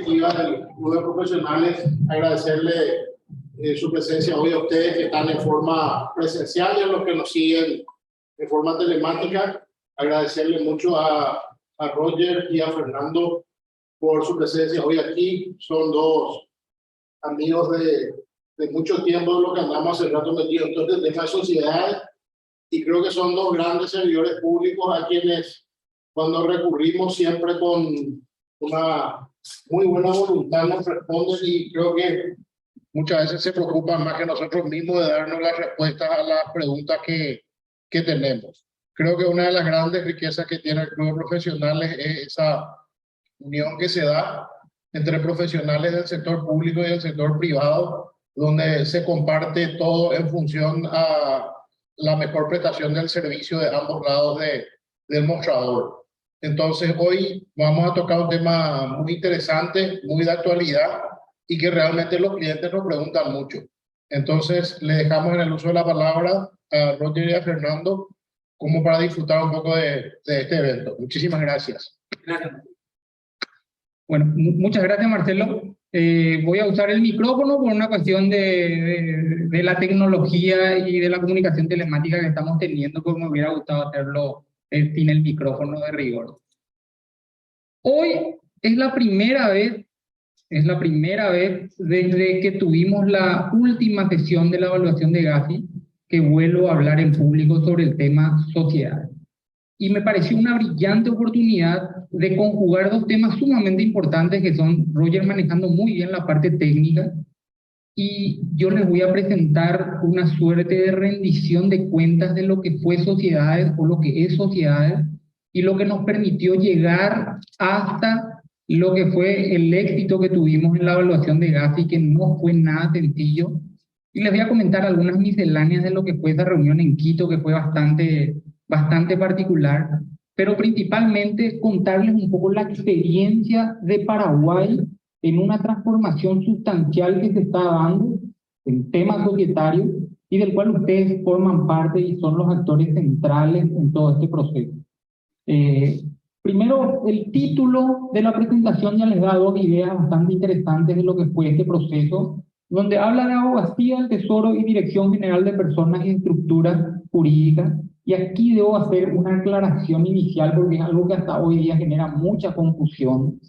directiva del Club de Profesionales, agradecerle su presencia hoy a ustedes que están en forma presencial y a los que nos siguen de forma telemática. Agradecerle mucho a Roger y a Fernando por su presencia hoy aquí. Son dos amigos de mucho tiempo, de lo que andamos hace rato metidos en todo este tema de sociedad, y creo que son dos grandes servidores públicos a quienes cuando recurrimos siempre con una muy buena voluntad nos responden, y creo que muchas veces se preocupan más que nosotros mismos de darnos las respuestas a las preguntas que tenemos. Creo que una de las grandes riquezas que tiene el Club de Profesionales es esa unión que se da entre profesionales del sector público y del sector privado, donde se comparte todo en función a la mejor prestación del servicio de ambos lados del mostrador. Entonces, hoy vamos a tocar un tema muy interesante, muy de actualidad, y que realmente los clientes nos preguntan mucho. Entonces, le dejamos en el uso de la palabra a Roger y a Fernando como para disfrutar un poco de este evento. Muchísimas gracias. Bueno, muchas gracias, Marcelo. Voy a usar el micrófono por una cuestión de la tecnología y de la comunicación telemática que estamos teniendo, porque me hubiera gustado hacerlo sin el micrófono de rigor. Hoy es la primera vez desde que tuvimos la última sesión de la evaluación de Gafi que vuelvo a hablar en público sobre el tema sociedad. Y me pareció una brillante oportunidad de conjugar dos temas sumamente importantes que son Roger manejando muy bien la parte técnica, y yo les voy a presentar una suerte de rendición de cuentas de lo que fue sociedades o lo que es sociedades y lo que nos permitió llegar hasta lo que fue el éxito que tuvimos en la evaluación de Gafi, que no fue nada sencillo. Y les voy a comentar algunas misceláneas de lo que fue esa reunión en Quito, que fue bastante particular, pero principalmente contarles un poco la experiencia de Paraguay en una transformación sustancial que se está dando en temas societarios y del cual ustedes forman parte y son los actores centrales en todo este proceso. Primero, el título de la presentación ya les da dos ideas bastante interesantes de lo que fue este proceso, donde habla de abogacía del Tesoro y Dirección General de Personas y Estructuras Jurídicas. Y aquí debo hacer una aclaración inicial porque es algo que hasta hoy día genera mucha confusión.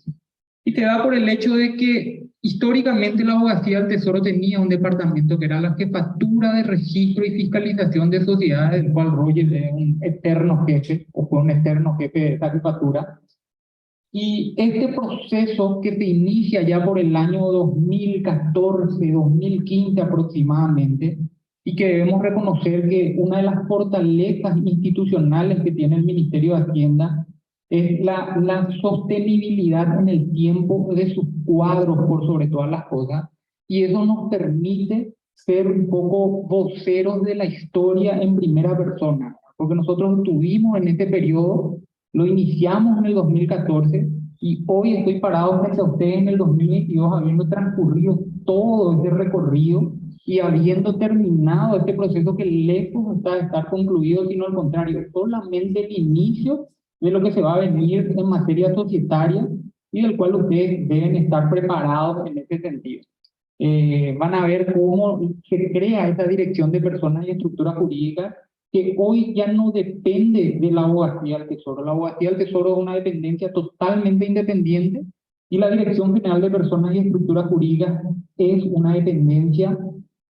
Y se da por el hecho de que históricamente la abogacía del Tesoro tenía un departamento que era la Jefatura de Registro y Fiscalización de Sociedades, del cual Roger es un eterno jefe, o fue un eterno jefe de esa jefatura. Y este proceso que se inicia ya por el año 2014, 2015 aproximadamente, y que debemos reconocer que una de las fortalezas institucionales que tiene el Ministerio de Hacienda es la sostenibilidad en el tiempo de sus cuadros por sobre todas las cosas, y eso nos permite ser un poco voceros de la historia en primera persona, porque nosotros tuvimos en este periodo, lo iniciamos en el 2014 y hoy estoy parado frente a ustedes en el 2022 habiendo transcurrido todo ese recorrido y habiendo terminado este proceso que lejos está de estar concluido, sino al contrario, solamente el inicio de lo que se va a venir en materia societaria y del cual ustedes deben estar preparados en ese sentido. Van a ver cómo se crea esa dirección de personas y estructuras jurídicas que hoy ya no depende de la abogacía del Tesoro. La abogacía del Tesoro es una dependencia totalmente independiente y la Dirección General de Personas y Estructuras Jurídicas es una dependencia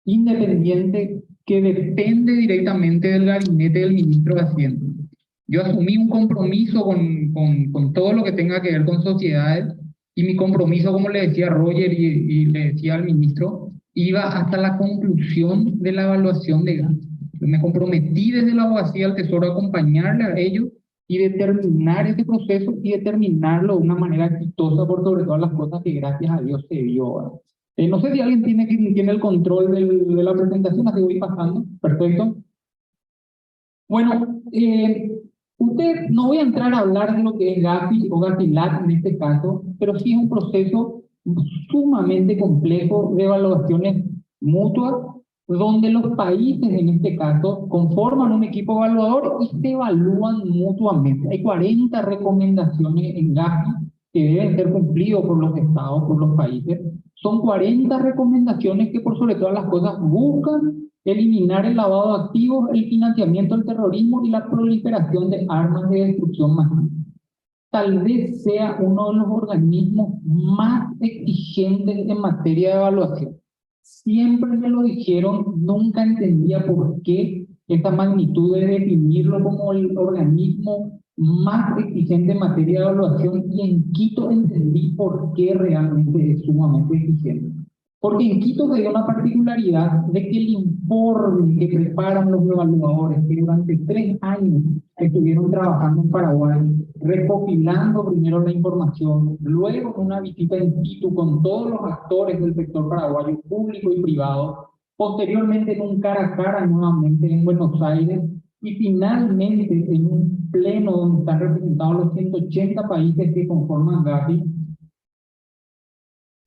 independiente que depende directamente del gabinete del ministro de Hacienda. Yo asumí un compromiso con todo lo que tenga que ver con sociedades, y mi compromiso, como le decía a Roger y le decía al ministro, iba hasta la conclusión de la evaluación de gastos. Me comprometí desde la abogacía del Tesoro a acompañarle a ellos y determinar ese proceso y determinarlo de una manera exitosa por sobre todas las cosas que gracias a Dios se dio. No sé si alguien tiene el control de la presentación, así voy pasando. Perfecto. Bueno, no voy a entrar a hablar de lo que es Gafi o Gafilat en este caso, pero sí es un proceso sumamente complejo de evaluaciones mutuas, donde los países en este caso conforman un equipo evaluador y se evalúan mutuamente. Hay 40 recomendaciones en Gafi que deben ser cumplidos por los estados, por los países. Son 40 recomendaciones que por sobre todas las cosas buscan eliminar el lavado de activos, el financiamiento del terrorismo y la proliferación de armas de destrucción masiva. Tal vez sea uno de los organismos más exigentes en materia de evaluación. Siempre me lo dijeron, nunca entendía por qué esta magnitud de definirlo como el organismo más exigente en materia de evaluación, y en Quito entendí por qué realmente es sumamente exigente. Porque en Quito se dio una particularidad de que el informe que preparan los evaluadores, que durante 3 años estuvieron trabajando en Paraguay, recopilando primero la información, luego una visita in situ con todos los actores del sector paraguayo, público y privado, posteriormente en un cara a cara nuevamente en Buenos Aires, y finalmente en un pleno donde están representados los 180 países que conforman Gavi.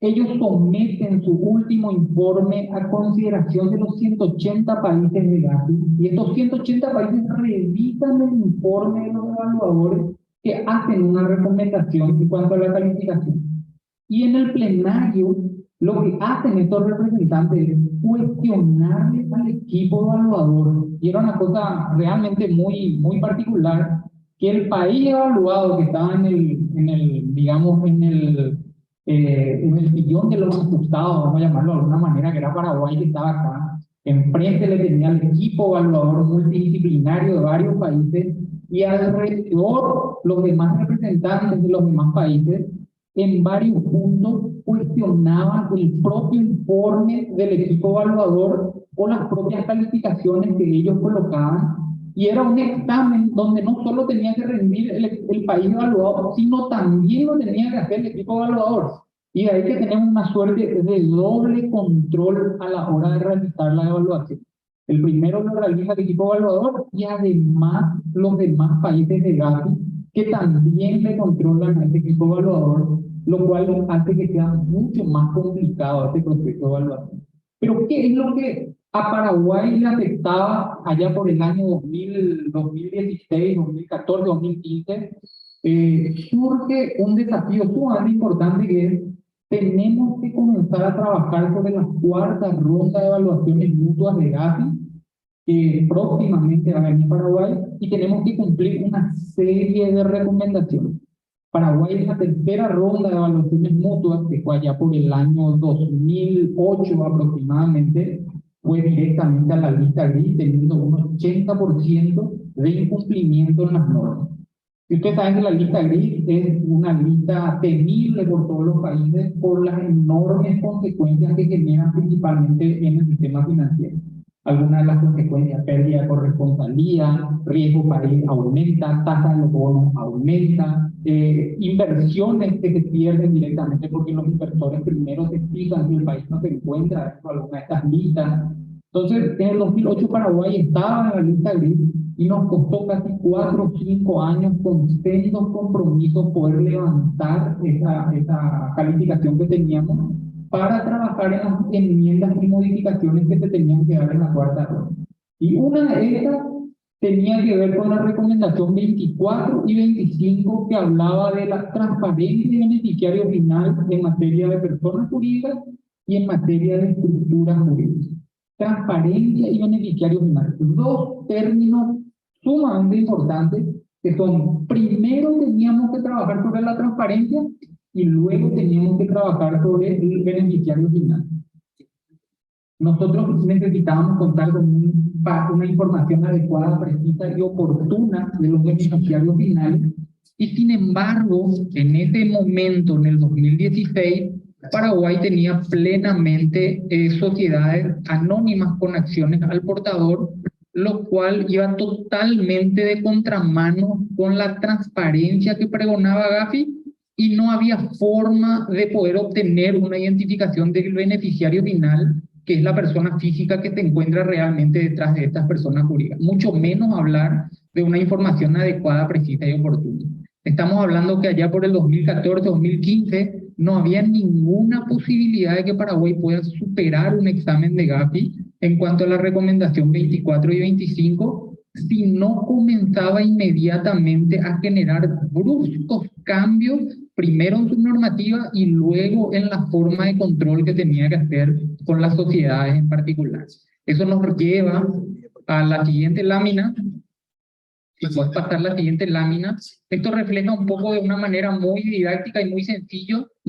Ellos someten su último informe a consideración de los 180 países de Gavi, y estos 180 países revisan el informe de los evaluadores que hacen una recomendación en cuanto a la calificación. Y en el plenario, lo que hacen estos representantes es cuestionarle al equipo evaluador, y era una cosa realmente muy particular, que el país evaluado que estaba en el sillón de los asustados, vamos a llamarlo de alguna manera, que era Paraguay, que estaba acá, enfrente le tenía al equipo evaluador multidisciplinario de varios países, y alrededor los demás representantes de los demás países, en varios puntos cuestionaban el propio informe del equipo evaluador o las propias calificaciones que ellos colocaban. Y era un examen donde no solo tenía que rendir el país evaluado, sino también lo tenía que hacer el equipo evaluador. Y de ahí que tenemos una suerte de doble control a la hora de realizar la evaluación. El primero lo realiza el equipo evaluador, y además los demás países de Gavi que también le controlan a este equipo evaluador, lo cual hace que sea mucho más complicado este proceso de evaluación. Pero ¿qué es lo que a Paraguay le afectaba allá por el año 2016, 2014, 2015? Surge un desafío sumamente importante, que es: tenemos que comenzar a trabajar sobre la 4ª ronda de evaluaciones mutuas de Gavi, que próximamente va a venir a Paraguay, y tenemos que cumplir una serie de recomendaciones. Paraguay, en la 3ª ronda de evaluaciones mutuas, que fue allá por el año 2008 aproximadamente, fue directamente a la lista gris, teniendo un 80% de incumplimiento en las normas. Y ustedes saben que la lista gris es una lista temible por todos los países por las enormes consecuencias que generan principalmente en el sistema financiero. Algunas de las consecuencias: pérdida de corresponsalía, riesgo país aumenta, tasa de los bonos aumenta, inversiones que se pierden directamente porque los inversores primero se fijan si el país no se encuentra dentro de alguna de estas listas. Entonces, en el 2008 Paraguay estaba en la lista gris, y nos costó casi 4 o 5 años con sendos compromisos poder levantar esa calificación que teníamos, para trabajar en las enmiendas y modificaciones que se tenían que dar en la 4ª ronda. Y una de ellas tenía que ver con la recomendación 24 y 25, que hablaba de la transparencia y beneficiario final en materia de personas jurídicas y en materia de estructuras jurídicas. Transparencia y beneficiario final, 2 términos sumamente importantes, que son: primero teníamos que trabajar sobre la transparencia, y luego teníamos que trabajar sobre el beneficiario final. Nosotros necesitábamos contar con una información adecuada, precisa y oportuna de los beneficiarios finales, y sin embargo, en ese momento, en el 2016, Paraguay tenía plenamente sociedades anónimas con acciones al portador, lo cual iba totalmente de contramano con la transparencia que pregonaba Gavi, y no había forma de poder obtener una identificación del beneficiario final, que es la persona física que se encuentra realmente detrás de estas personas jurídicas. Mucho menos hablar de una información adecuada, precisa y oportuna. Estamos hablando que allá por el 2014, 2015, no había ninguna posibilidad de que Paraguay pueda superar un examen de Gavi en cuanto a la recomendación 24 y 25, si no comenzaba inmediatamente a generar bruscos cambios primero en su normativa y luego en la forma de control que tenía que hacer con las sociedades en particular. Eso nos lleva a la siguiente lámina. Si puedes pasar la siguiente lámina. Esto refleja un poco de una manera muy didáctica y muy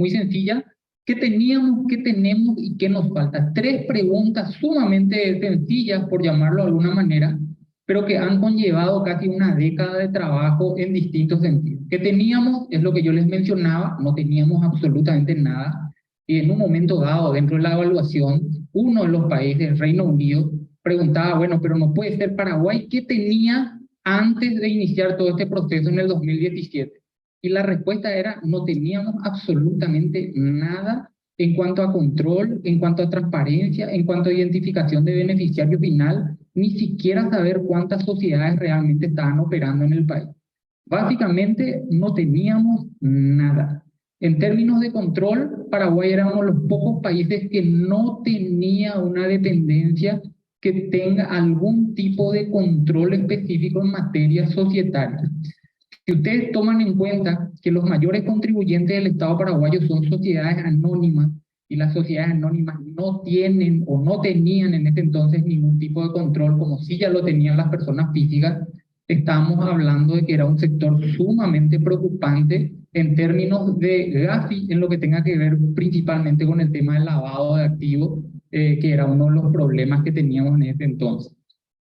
sencilla, qué teníamos, qué tenemos y qué nos falta. Tres preguntas sumamente sencillas, por llamarlo de alguna manera, pero que han conllevado casi una década de trabajo en distintos sentidos. ¿Qué teníamos? Es lo que yo les mencionaba, no teníamos absolutamente nada. Y en un momento dado, dentro de la evaluación, uno de los países, el Reino Unido, preguntaba, bueno, pero no puede ser Paraguay, ¿qué tenía antes de iniciar todo este proceso en el 2017? Y la respuesta era, no teníamos absolutamente nada en cuanto a control, en cuanto a transparencia, en cuanto a identificación de beneficiario final, ni siquiera saber cuántas sociedades realmente estaban operando en el país. Básicamente no teníamos nada. En términos de control, Paraguay era uno de los pocos países que no tenía una dependencia que tenga algún tipo de control específico en materia societaria. Si ustedes toman en cuenta que los mayores contribuyentes del Estado paraguayo son sociedades anónimas, y las sociedades anónimas no tienen o no tenían en ese entonces ningún tipo de control, como si ya lo tenían las personas físicas, estamos hablando de que era un sector sumamente preocupante en términos de GAFI, en lo que tenga que ver principalmente con el tema del lavado de activos, que era uno de los problemas que teníamos en ese entonces.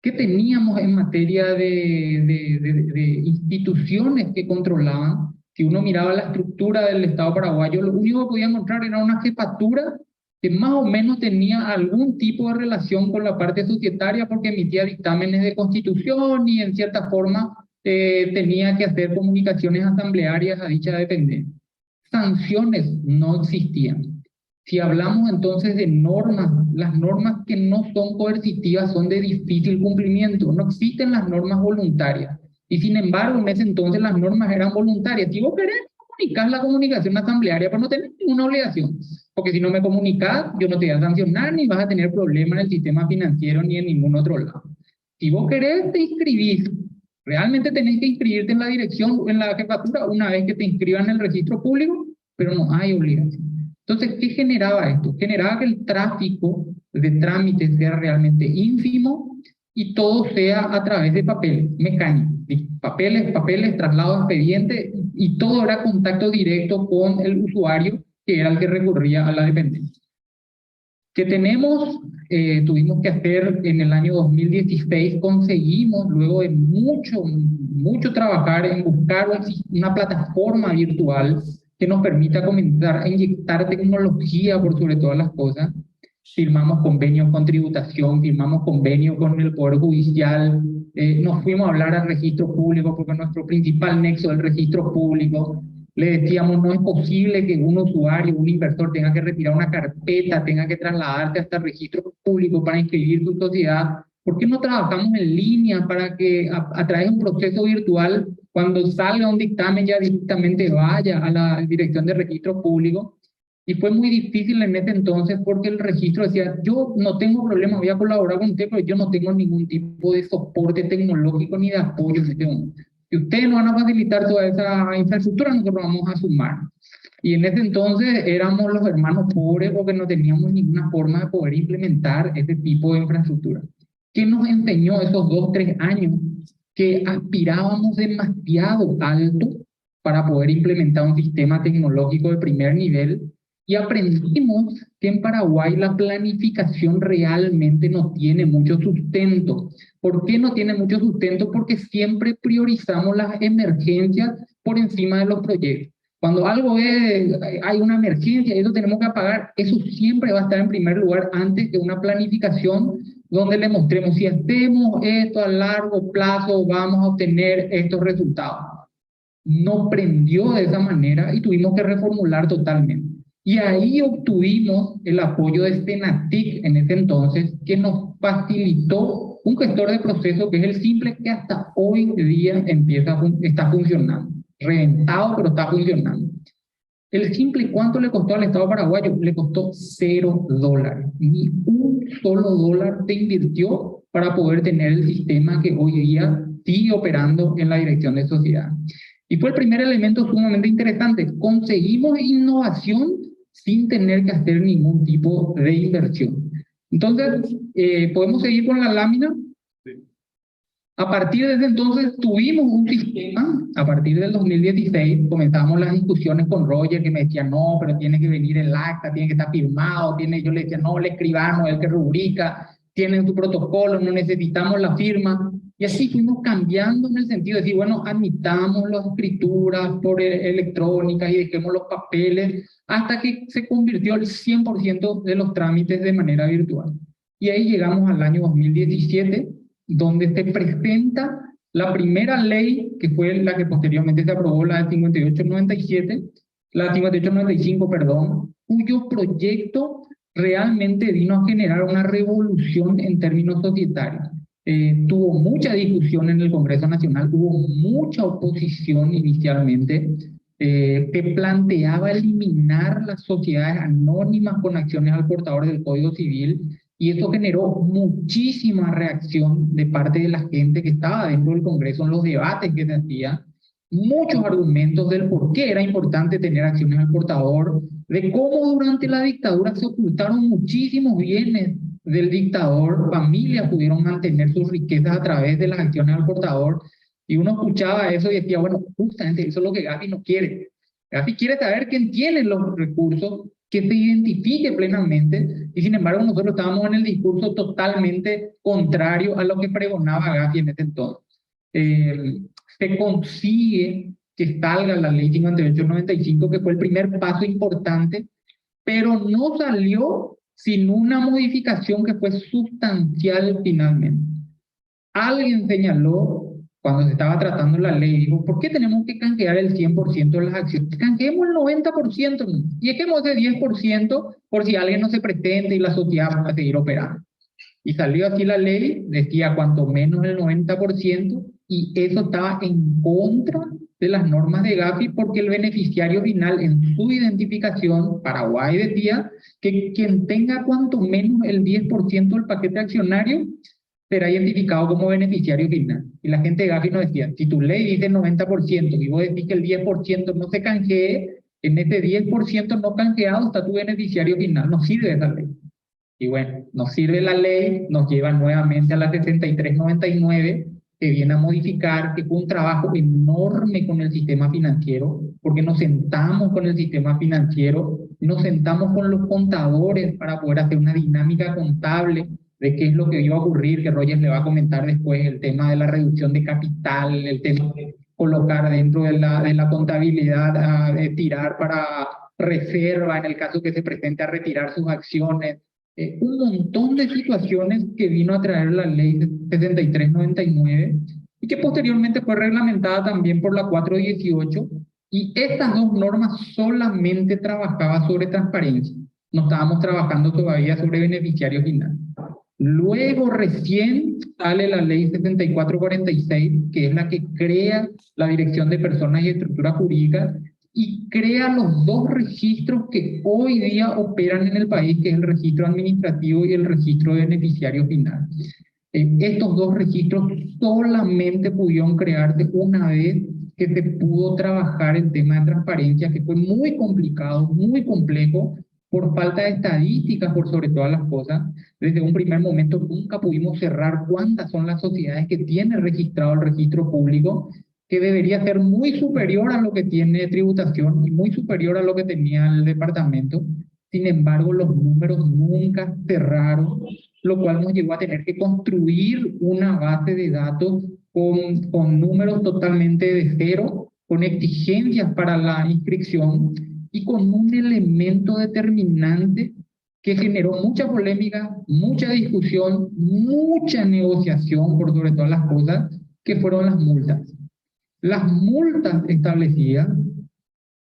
¿Qué teníamos en materia de instituciones que controlaban? Si uno miraba la estructura del Estado paraguayo, lo único que podía encontrar era una jefatura que más o menos tenía algún tipo de relación con la parte societaria porque emitía dictámenes de constitución y en cierta forma tenía que hacer comunicaciones asamblearias a dicha dependencia. Sanciones no existían. Si hablamos entonces de normas, las normas que no son coercitivas son de difícil cumplimiento, no existen las normas voluntarias. Y sin embargo, en ese entonces las normas eran voluntarias. Si vos querés comunicar la comunicación asamblearia, pero no tenés ninguna obligación, porque si no me comunicas, yo no te voy a sancionar ni vas a tener problemas en el sistema financiero ni en ningún otro lado. Si vos querés, te inscribís. Realmente tenés que inscribirte en la dirección, en la jefatura, una vez que te inscriban en el registro público, pero no hay obligación. Entonces, ¿qué generaba esto? Generaba que el tráfico de trámites sea realmente ínfimo y todo sea a través de papeles mecánicos. Papeles, traslado de expediente, y todo era contacto directo con el usuario, que era el que recurría a la dependencia. ¿Qué tenemos? Tuvimos que hacer en el año 2016, conseguimos, luego de mucho trabajar en buscar una plataforma virtual que nos permita comenzar a inyectar tecnología por sobre todas las cosas. Firmamos convenios con tributación, firmamos convenios con el Poder Judicial, nos fuimos a hablar al registro público porque nuestro principal nexo es el registro público. Le decíamos, no es posible que un usuario, un inversor tenga que retirar una carpeta, tenga que trasladarse hasta el registro público para inscribir su sociedad. ¿Por qué no trabajamos en línea para que a través de un proceso virtual, cuando salga un dictamen ya directamente vaya a la dirección de registro público? Y fue muy difícil en ese entonces porque el registro decía, yo no tengo problema, voy a colaborar con usted, pero yo no tengo ningún tipo de soporte tecnológico ni de apoyo en este momento. Si ustedes nos van a facilitar toda esa infraestructura, nosotros vamos a sumar. Y en ese entonces éramos los hermanos pobres porque no teníamos ninguna forma de poder implementar ese tipo de infraestructura. ¿Qué nos enseñó esos 2 o 3 años? Que aspirábamos demasiado alto para poder implementar un sistema tecnológico de primer nivel, y aprendimos que en Paraguay la planificación realmente no tiene mucho sustento. ¿Por qué no tiene mucho sustento? Porque siempre priorizamos las emergencias por encima de los proyectos. Cuando hay una emergencia y eso tenemos que pagar, eso siempre va a estar en primer lugar antes que una planificación donde le mostremos, si hacemos esto a largo plazo, vamos a obtener estos resultados. No prendió de esa manera y tuvimos que reformular totalmente. Y ahí obtuvimos el apoyo de Senatic en ese entonces, que nos facilitó un gestor de proceso que es el Simple, que hasta hoy día está funcionando. Reventado, pero está funcionando. El Simple, ¿cuánto le costó al Estado paraguayo? Le costó $0. Ni un solo dólar se invirtió para poder tener el sistema que hoy día sigue operando en la dirección de sociedad. Y fue el primer elemento sumamente interesante. Conseguimos innovación sin tener que hacer ningún tipo de inversión. Entonces, podemos seguir con la lámina. A partir de ese entonces tuvimos un sistema, a partir del 2016 comenzamos las discusiones con Roger que me decía, no, pero tiene que venir el acta, tiene que estar firmado, yo le decía, no, el escribano, el que rubrica, tiene su protocolo, no necesitamos la firma. Y así fuimos cambiando en el sentido de decir, bueno, admitamos las escrituras por electrónicas y dejemos los papeles, hasta que se convirtió el 100% de los trámites de manera virtual. Y ahí llegamos al año 2017, donde se presenta la primera ley, que fue la que posteriormente se aprobó, la de 5897, la 5895, perdón, cuyo proyecto realmente vino a generar una revolución en términos societarios. Tuvo mucha discusión en el Congreso Nacional, hubo mucha oposición inicialmente, que planteaba eliminar las sociedades anónimas con acciones al portador del Código Civil, y eso generó muchísima reacción de parte de la gente que estaba dentro del Congreso en los debates que se hacían, muchos argumentos del por qué era importante tener acciones al portador, de cómo durante la dictadura se ocultaron muchísimos bienes del dictador, familias pudieron mantener sus riquezas a través de las acciones al portador, y uno escuchaba eso y decía, bueno, justamente eso es lo que Gafi no quiere. Gafi quiere saber quién tiene los recursos, que se identifique plenamente, y sin embargo nosotros estábamos en el discurso totalmente contrario a lo que pregonaba Gafi en ese entonces. Se consigue que salga la ley 5895, que fue el primer paso importante, pero no salió sin una modificación que fue sustancial finalmente. Alguien señaló, cuando se estaba tratando la ley, dijo, ¿por qué tenemos que canjear el 100% de las acciones? Canjeemos el 90%, ¿no? Y dejemos ese 10% por si alguien no se presenta y la sociedad va a seguir operando. Y salió así la ley, decía cuanto menos el 90%, y eso estaba en contra de las normas de Gafi, porque el beneficiario final en su identificación, Paraguay decía que quien tenga cuanto menos el 10% del paquete accionario será identificado como beneficiario final. Y la gente de Gafi nos decía, si tu ley dice 90% y vos decís que el 10% no se canjee, en ese 10% no canjeado está tu beneficiario final, no sirve esa ley. Y bueno, nos sirve la ley, nos lleva nuevamente a la 6399, que viene a modificar, que fue un trabajo enorme con el sistema financiero, porque nos sentamos con el sistema financiero, nos sentamos con los contadores para poder hacer una dinámica contable de qué es lo que iba a ocurrir, que Roger le va a comentar después, el tema de la reducción de capital, el tema de colocar dentro de la contabilidad, de tirar para reserva en el caso que se presente a retirar sus acciones. Un montón de situaciones que vino a traer la ley 6399 y que posteriormente fue reglamentada también por la 418, y estas dos normas solamente trabajaban sobre transparencia, no estábamos trabajando todavía sobre beneficiario final. Luego recién sale la ley 7446, que es la que crea la Dirección de Personas y Estructuras Jurídicas, y crea los dos registros que hoy día operan en el país, que es el registro administrativo y el registro de beneficiario final. Estos dos registros solamente pudieron crearse una vez que se pudo trabajar el tema de transparencia, que fue muy complicado, muy complejo, por falta de estadísticas, por sobre todas las cosas. Desde un primer momento nunca pudimos cerrar cuántas son las sociedades que tienen registrado el registro público, que debería ser muy superior a lo que tiene tributación y muy superior a lo que tenía el departamento. Sin embargo, los números nunca cerraron, lo cual nos llevó a tener que construir una base de datos con números totalmente de cero, con exigencias para la inscripción y con un elemento determinante que generó mucha polémica, mucha discusión, mucha negociación por sobre todas las cosas, que fueron las multas. Las multas establecidas,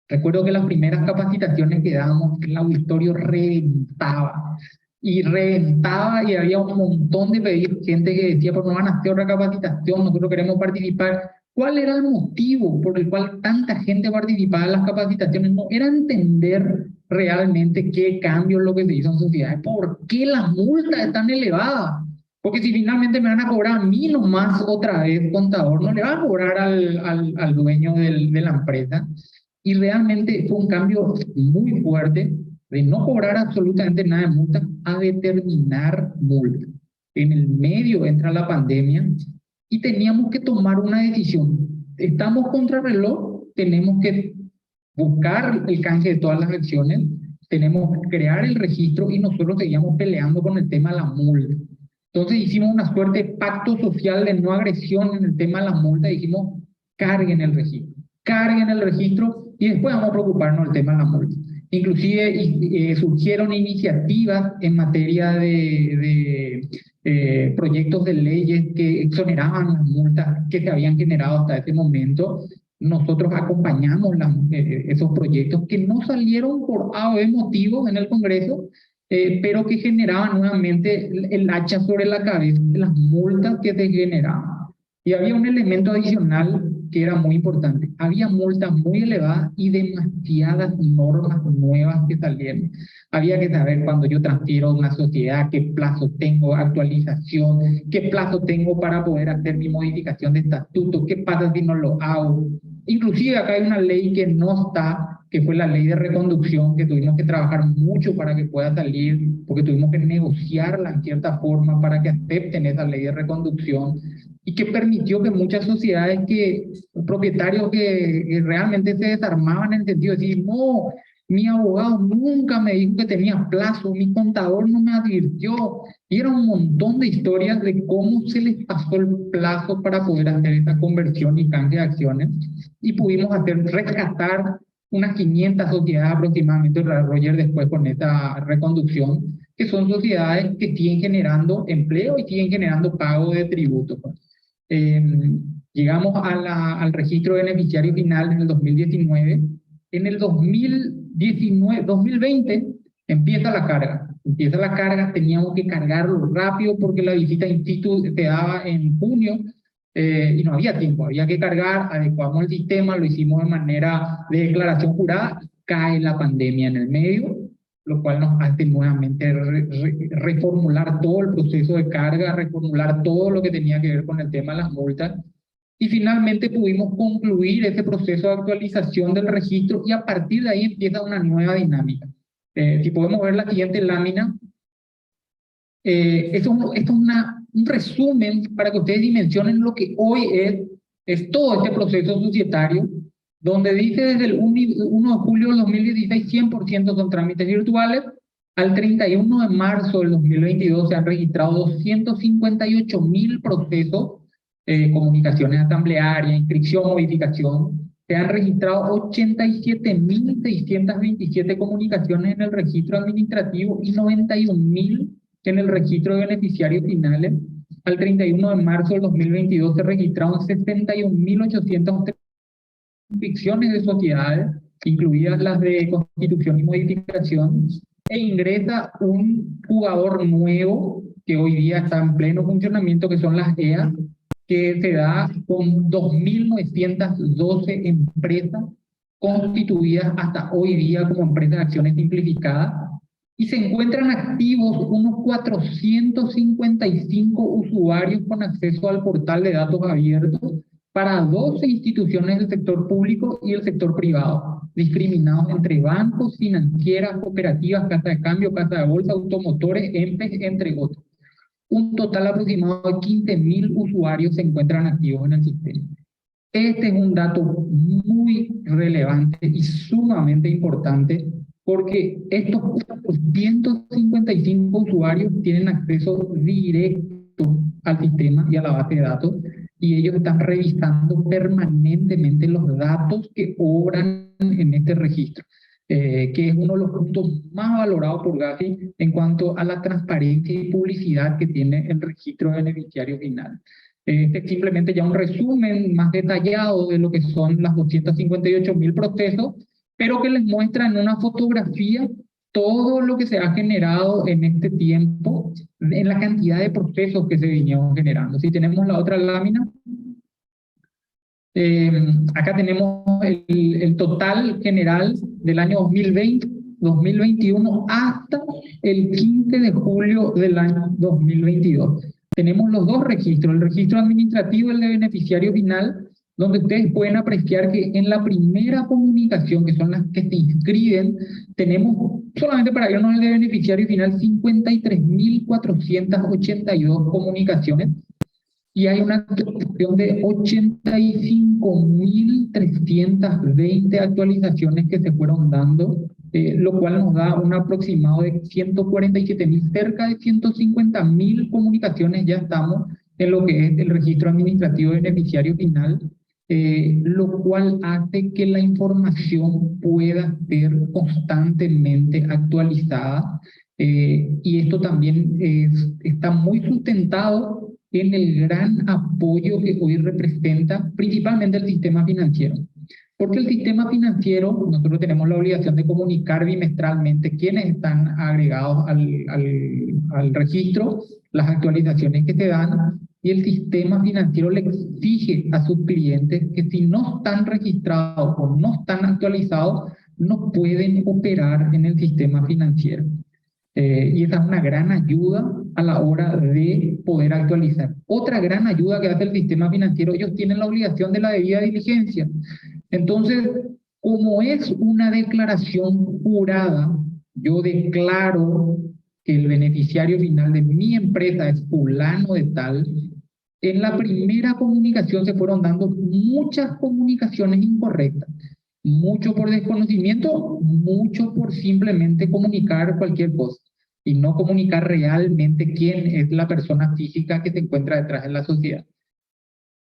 recuerdo que las primeras capacitaciones que dábamos, el auditorio reventaba y había un montón de pedidos, gente que decía, pues no van a hacer otra capacitación, nosotros queremos participar. ¿Cuál era el motivo por el cual tanta gente participaba en las capacitaciones? No era entender realmente qué cambio es lo que se hizo en sociedad, por qué las multas están elevadas. Porque si finalmente me van a cobrar a mí nomás otra vez, contador, no le va a cobrar al dueño de la empresa. Y realmente fue un cambio muy fuerte de no cobrar absolutamente nada de multa a determinar multa. En el medio entra la pandemia y teníamos que tomar una decisión. Estamos contra el reloj, tenemos que buscar el canje de todas las acciones, tenemos que crear el registro y nosotros seguíamos peleando con el tema de la multa. Entonces hicimos una suerte de pacto social de no agresión en el tema de la multa y dijimos, carguen el registro y después vamos a preocuparnos del tema de la multa. Inclusive surgieron iniciativas en materia de proyectos de leyes que exoneraban las multas que se habían generado hasta ese momento. Nosotros acompañamos esos proyectos que no salieron por A o B motivos en el Congreso, pero que generaban nuevamente el hacha sobre la cabeza de las multas que se generaban. Y había un elemento adicional que era muy importante. Había multas muy elevadas y demasiadas normas nuevas que salieron. Había que saber cuando yo transfiero a una sociedad, qué plazo tengo, actualización, qué plazo tengo para poder hacer mi modificación de estatuto, qué pasa si no lo hago. Inclusive acá hay una ley que no está, que fue la ley de reconducción, que tuvimos que trabajar mucho para que pueda salir, porque tuvimos que negociarla en cierta forma para que acepten esa ley de reconducción, y que permitió que muchas sociedades, propietarios que realmente se desarmaban en el sentido de decir, no, mi abogado nunca me dijo que tenía plazo, mi contador no me advirtió, y era un montón de historias de cómo se les pasó el plazo para poder hacer esta conversión y canje de acciones, y pudimos rescatar unas 500 sociedades aproximadamente, Roger, después con esta reconducción, que son sociedades que siguen generando empleo y siguen generando pago de tributos. Llegamos al registro de beneficiario final en el 2019. En el 2020 empieza la carga, teníamos que cargarlo rápido porque la visita in situ se daba en junio y no había tiempo, había que cargar, adecuamos el sistema, lo hicimos de manera de declaración jurada, cae la pandemia en el medio, lo cual nos hace nuevamente reformular todo el proceso de carga, reformular todo lo que tenía que ver con el tema de las multas, y finalmente pudimos concluir ese proceso de actualización del registro y a partir de ahí empieza una nueva dinámica. Si podemos ver la siguiente lámina, esto es un resumen para que ustedes dimensionen lo que hoy es todo este proceso societario, donde dice desde el 1 de julio del 2016 100% son trámites virtuales, al 31 de marzo del 2022 se han registrado 258.000 procesos, comunicaciones asamblearias, inscripción, modificación, se han registrado 87.627 comunicaciones en el registro administrativo y 91.000 en el registro de beneficiarios finales. Al 31 de marzo del 2022 se registraron 61.800 inscripciones de sociedades, incluidas las de constitución y modificación, e ingresa un jugador nuevo que hoy día está en pleno funcionamiento, que son las EA, que se da con 2.912 empresas constituidas hasta hoy día como empresas de acciones simplificadas, y se encuentran activos unos 455 usuarios con acceso al portal de datos abiertos para 12 instituciones del sector público y el sector privado, discriminados entre bancos, financieras, cooperativas, casa de cambio, casa de bolsa, automotores, EMPES, entre otros. Un total aproximado de 15.000 usuarios se encuentran activos en el sistema. Este es un dato muy relevante y sumamente importante porque estos 455 usuarios tienen acceso directo al sistema y a la base de datos, y ellos están revisando permanentemente los datos que obran en este registro, que es uno de los puntos más valorados por Gafi en cuanto a la transparencia y publicidad que tiene el registro de beneficiario final. Este es simplemente ya un resumen más detallado de lo que son las 258.000 procesos, pero que les muestra en una fotografía todo lo que se ha generado en este tiempo, en la cantidad de procesos que se vinieron generando. Si tenemos la otra lámina, acá tenemos el total general del año 2020, 2021 hasta el 15 de julio del año 2022. tenemos los dos registros, el registro administrativo y el de beneficiario final, donde ustedes pueden apreciar que en la primera comunicación, que son las que se inscriben, tenemos, solamente para irnos al de beneficiario final, 53.482 comunicaciones, y hay una actualización de 85.320 actualizaciones que se fueron dando, lo cual nos da un aproximado de 147.000, cerca de 150.000 comunicaciones ya estamos en lo que es el registro administrativo de beneficiario final, lo cual hace que la información pueda ser constantemente actualizada, y esto también está muy sustentado en el gran apoyo que hoy representa principalmente el sistema financiero. Porque el sistema financiero, nosotros tenemos la obligación de comunicar bimestralmente quiénes están agregados al registro, las actualizaciones que se dan, y el sistema financiero le exige a sus clientes que si no están registrados o no están actualizados, no pueden operar en el sistema financiero. Y esa es una gran ayuda a la hora de poder actualizar. Otra gran ayuda que hace el sistema financiero, ellos tienen la obligación de la debida diligencia. Entonces, como es una declaración jurada, yo declaro que el beneficiario final de mi empresa es fulano de tal. En la primera comunicación se fueron dando muchas comunicaciones incorrectas. Mucho por desconocimiento, mucho por simplemente comunicar cualquier cosa y no comunicar realmente quién es la persona física que se encuentra detrás de la sociedad.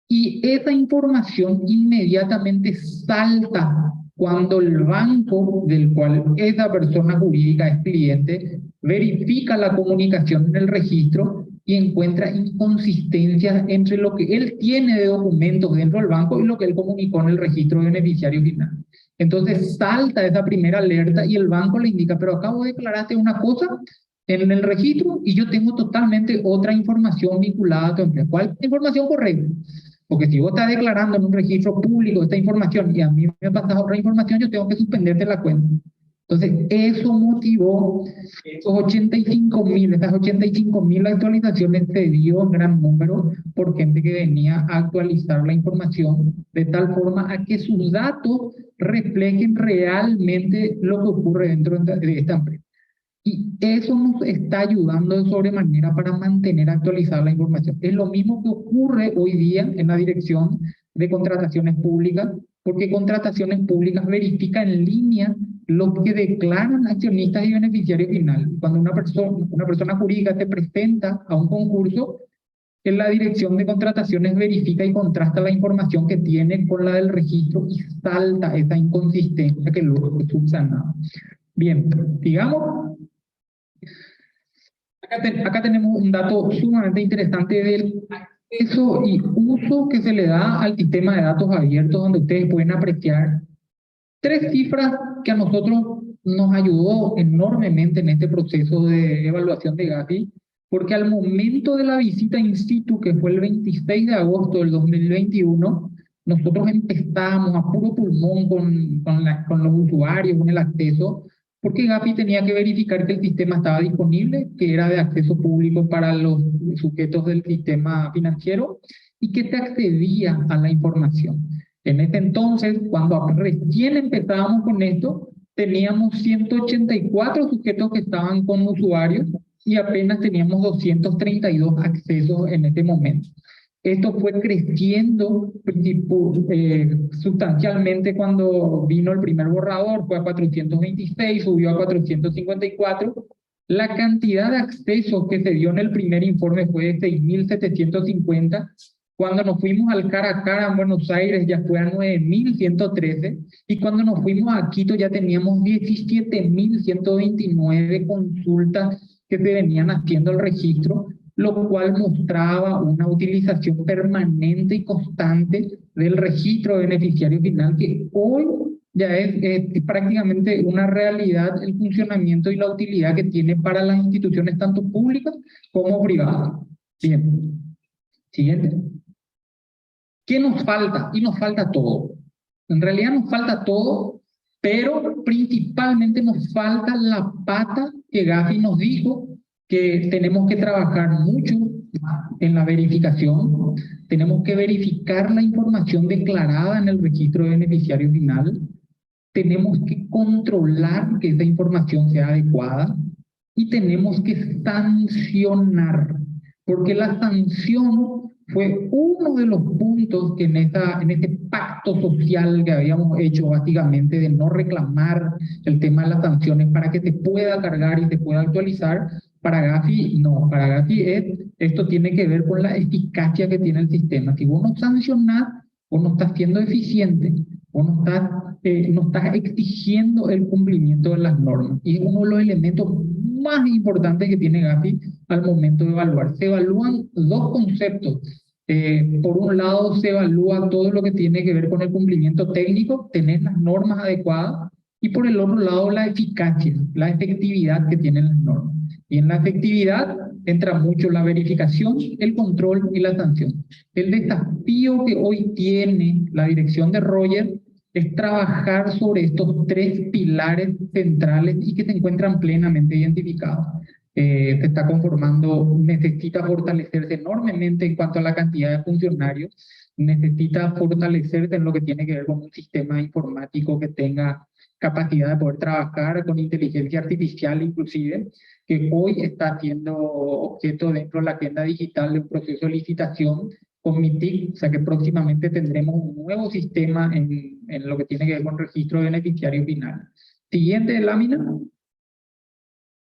Y esa información inmediatamente salta cuando el banco del cual esa persona jurídica es cliente verifica la comunicación en el registro y encuentra inconsistencias entre lo que él tiene de documentos dentro del banco y lo que él comunicó en el registro de beneficiario final. Entonces salta esa primera alerta y el banco le indica, pero acabo de declararte una cosa en el registro y yo tengo totalmente otra información vinculada a tu empresa. ¿Cuál es la información correcta? Porque si vos estás declarando en un registro público esta información y a mí me pasas otra información, yo tengo que suspenderte la cuenta. Entonces, eso motivó esos 85.000, esas 85.000 actualizaciones se dio en gran número por gente que venía a actualizar la información de tal forma a que sus datos reflejen realmente lo que ocurre dentro de esta empresa. Y eso nos está ayudando de sobremanera para mantener actualizada la información. Es lo mismo que ocurre hoy día en la Dirección de Contrataciones Públicas, porque Contrataciones Públicas verifica en línea lo que declaran accionistas y beneficiarios finales. Cuando una persona jurídica se presenta a un concurso, en la Dirección de Contrataciones verifica y contrasta la información que tiene con la del registro y salta esa inconsistencia que luego es subsanada. Bien, digamos, acá tenemos un dato sumamente interesante del acceso y uso que se le da al sistema de datos abiertos, donde ustedes pueden apreciar tres cifras que a nosotros nos ayudó enormemente en este proceso de evaluación de Gafi, porque al momento de la visita in situ, que fue el 26 de agosto del 2021, nosotros empezábamos a puro pulmón con los usuarios, con el acceso, porque Gafi tenía que verificar que el sistema estaba disponible, que era de acceso público para los sujetos del sistema financiero y que se accedía a la información. En ese entonces, cuando recién empezábamos con esto, teníamos 184 sujetos que estaban como usuarios y apenas teníamos 232 accesos en ese momento. Esto fue creciendo sustancialmente cuando vino el primer borrador, fue a 426, subió a 454. La cantidad de accesos que se dio en el primer informe fue de 6.750. Cuando nos fuimos al cara a cara en Buenos Aires ya fue a 9.113 y cuando nos fuimos a Quito ya teníamos 17.129 consultas que se venían haciendo el registro, lo cual mostraba una utilización permanente y constante del registro de beneficiario final, que hoy ya es prácticamente una realidad el funcionamiento y la utilidad que tiene para las instituciones tanto públicas como privadas. Bien, siguiente. ¿Qué nos falta? Y nos falta todo. En realidad nos falta todo, pero principalmente nos falta la pata que Gafi nos dijo que tenemos que trabajar mucho en la verificación. Tenemos que verificar la información declarada en el registro de beneficiario final. Tenemos que controlar que esa información sea adecuada y tenemos que sancionar, porque la sanción fue uno de los puntos que en este pacto social que habíamos hecho básicamente de no reclamar el tema de las sanciones para que se pueda cargar y se pueda actualizar. Para Gafi, no, para Gafi esto tiene que ver con la eficacia que tiene el sistema. Si vos no sancionás, vos no estás siendo eficiente, vos no estás exigiendo el cumplimiento de las normas. Y es uno de los elementos más importantes que tiene Gafi al momento de evaluar. Se evalúan dos conceptos. Por un lado, se evalúa todo lo que tiene que ver con el cumplimiento técnico, tener las normas adecuadas, y por el otro lado, la eficacia, la efectividad que tienen las normas. Y en la efectividad entra mucho la verificación, el control y la sanción. El desafío que hoy tiene la dirección de Roger es trabajar sobre estos tres pilares centrales y que se encuentran plenamente identificados. Se está conformando, necesita fortalecerse enormemente en cuanto a la cantidad de funcionarios, necesita fortalecerse en lo que tiene que ver con un sistema informático que tenga capacidad de poder trabajar con inteligencia artificial inclusive, que hoy está siendo objeto dentro de la agenda digital de un proceso de licitación con MITIC, o sea que próximamente tendremos un nuevo sistema en lo que tiene que ver con registro de beneficiario final. Siguiente lámina.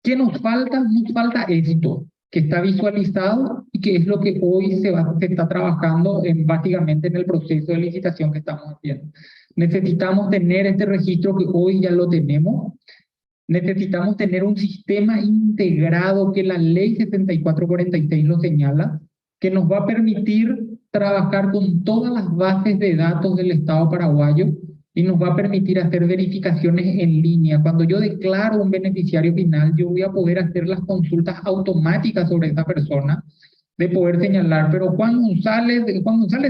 ¿Qué nos falta? Nos falta esto, que está visualizado y que es lo que hoy se está trabajando básicamente en el proceso de licitación que estamos haciendo. Necesitamos tener este registro que hoy ya lo tenemos. Necesitamos tener un sistema integrado que la ley 7446 lo señala, que nos va a permitir trabajar con todas las bases de datos del Estado paraguayo y nos va a permitir hacer verificaciones en línea. Cuando yo declaro un beneficiario final, yo voy a poder hacer las consultas automáticas sobre esa persona, de poder señalar, pero Juan González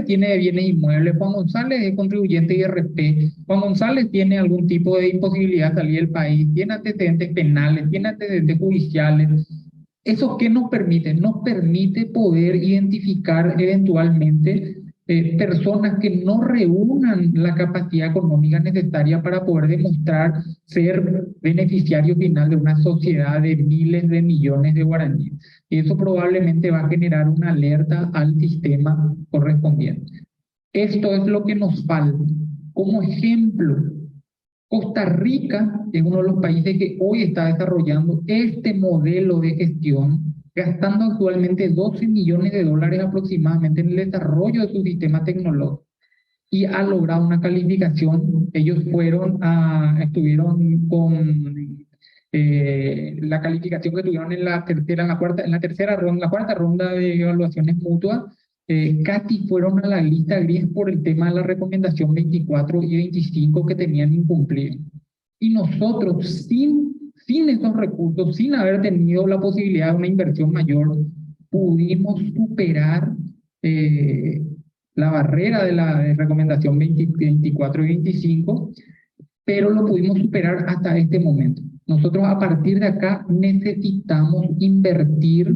tiene bienes inmuebles, Juan González es contribuyente IRP, Juan González tiene algún tipo de imposibilidad de salir del país, tiene antecedentes penales, tiene antecedentes judiciales. ¿Eso qué nos permite? Nos permite poder identificar eventualmente personas que no reúnan la capacidad económica necesaria para poder demostrar ser beneficiario final de una sociedad de miles de millones de guaraníes. Y eso probablemente va a generar una alerta al sistema correspondiente. Esto es lo que nos falta. Como ejemplo, Costa Rica es uno de los países que hoy está desarrollando este modelo de gestión, gastando actualmente 12 millones de dólares aproximadamente en el desarrollo de su sistema tecnológico y ha logrado una calificación. Ellos estuvieron con la calificación que tuvieron en la cuarta ronda de evaluaciones mutuas. Casi fueron a la lista gris por el tema de la recomendación 24 y 25 que tenían incumplido. Y nosotros, sin esos recursos, sin haber tenido la posibilidad de una inversión mayor, pudimos superar la barrera de la recomendación 24 y 25, pero lo pudimos superar hasta este momento. Nosotros a partir de acá necesitamos invertir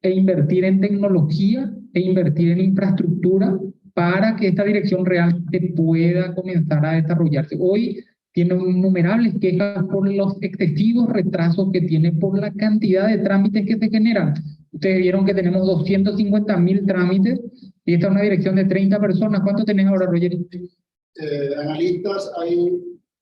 en tecnología e invertir en infraestructura para que esta dirección real se pueda comenzar a desarrollarse. Hoy tiene innumerables quejas por los excesivos retrasos que tiene, por la cantidad de trámites que se generan. Ustedes vieron que tenemos 250.000 trámites y esta es una dirección de 30 personas. ¿Cuánto tenés ahora, Roger? Analistas hay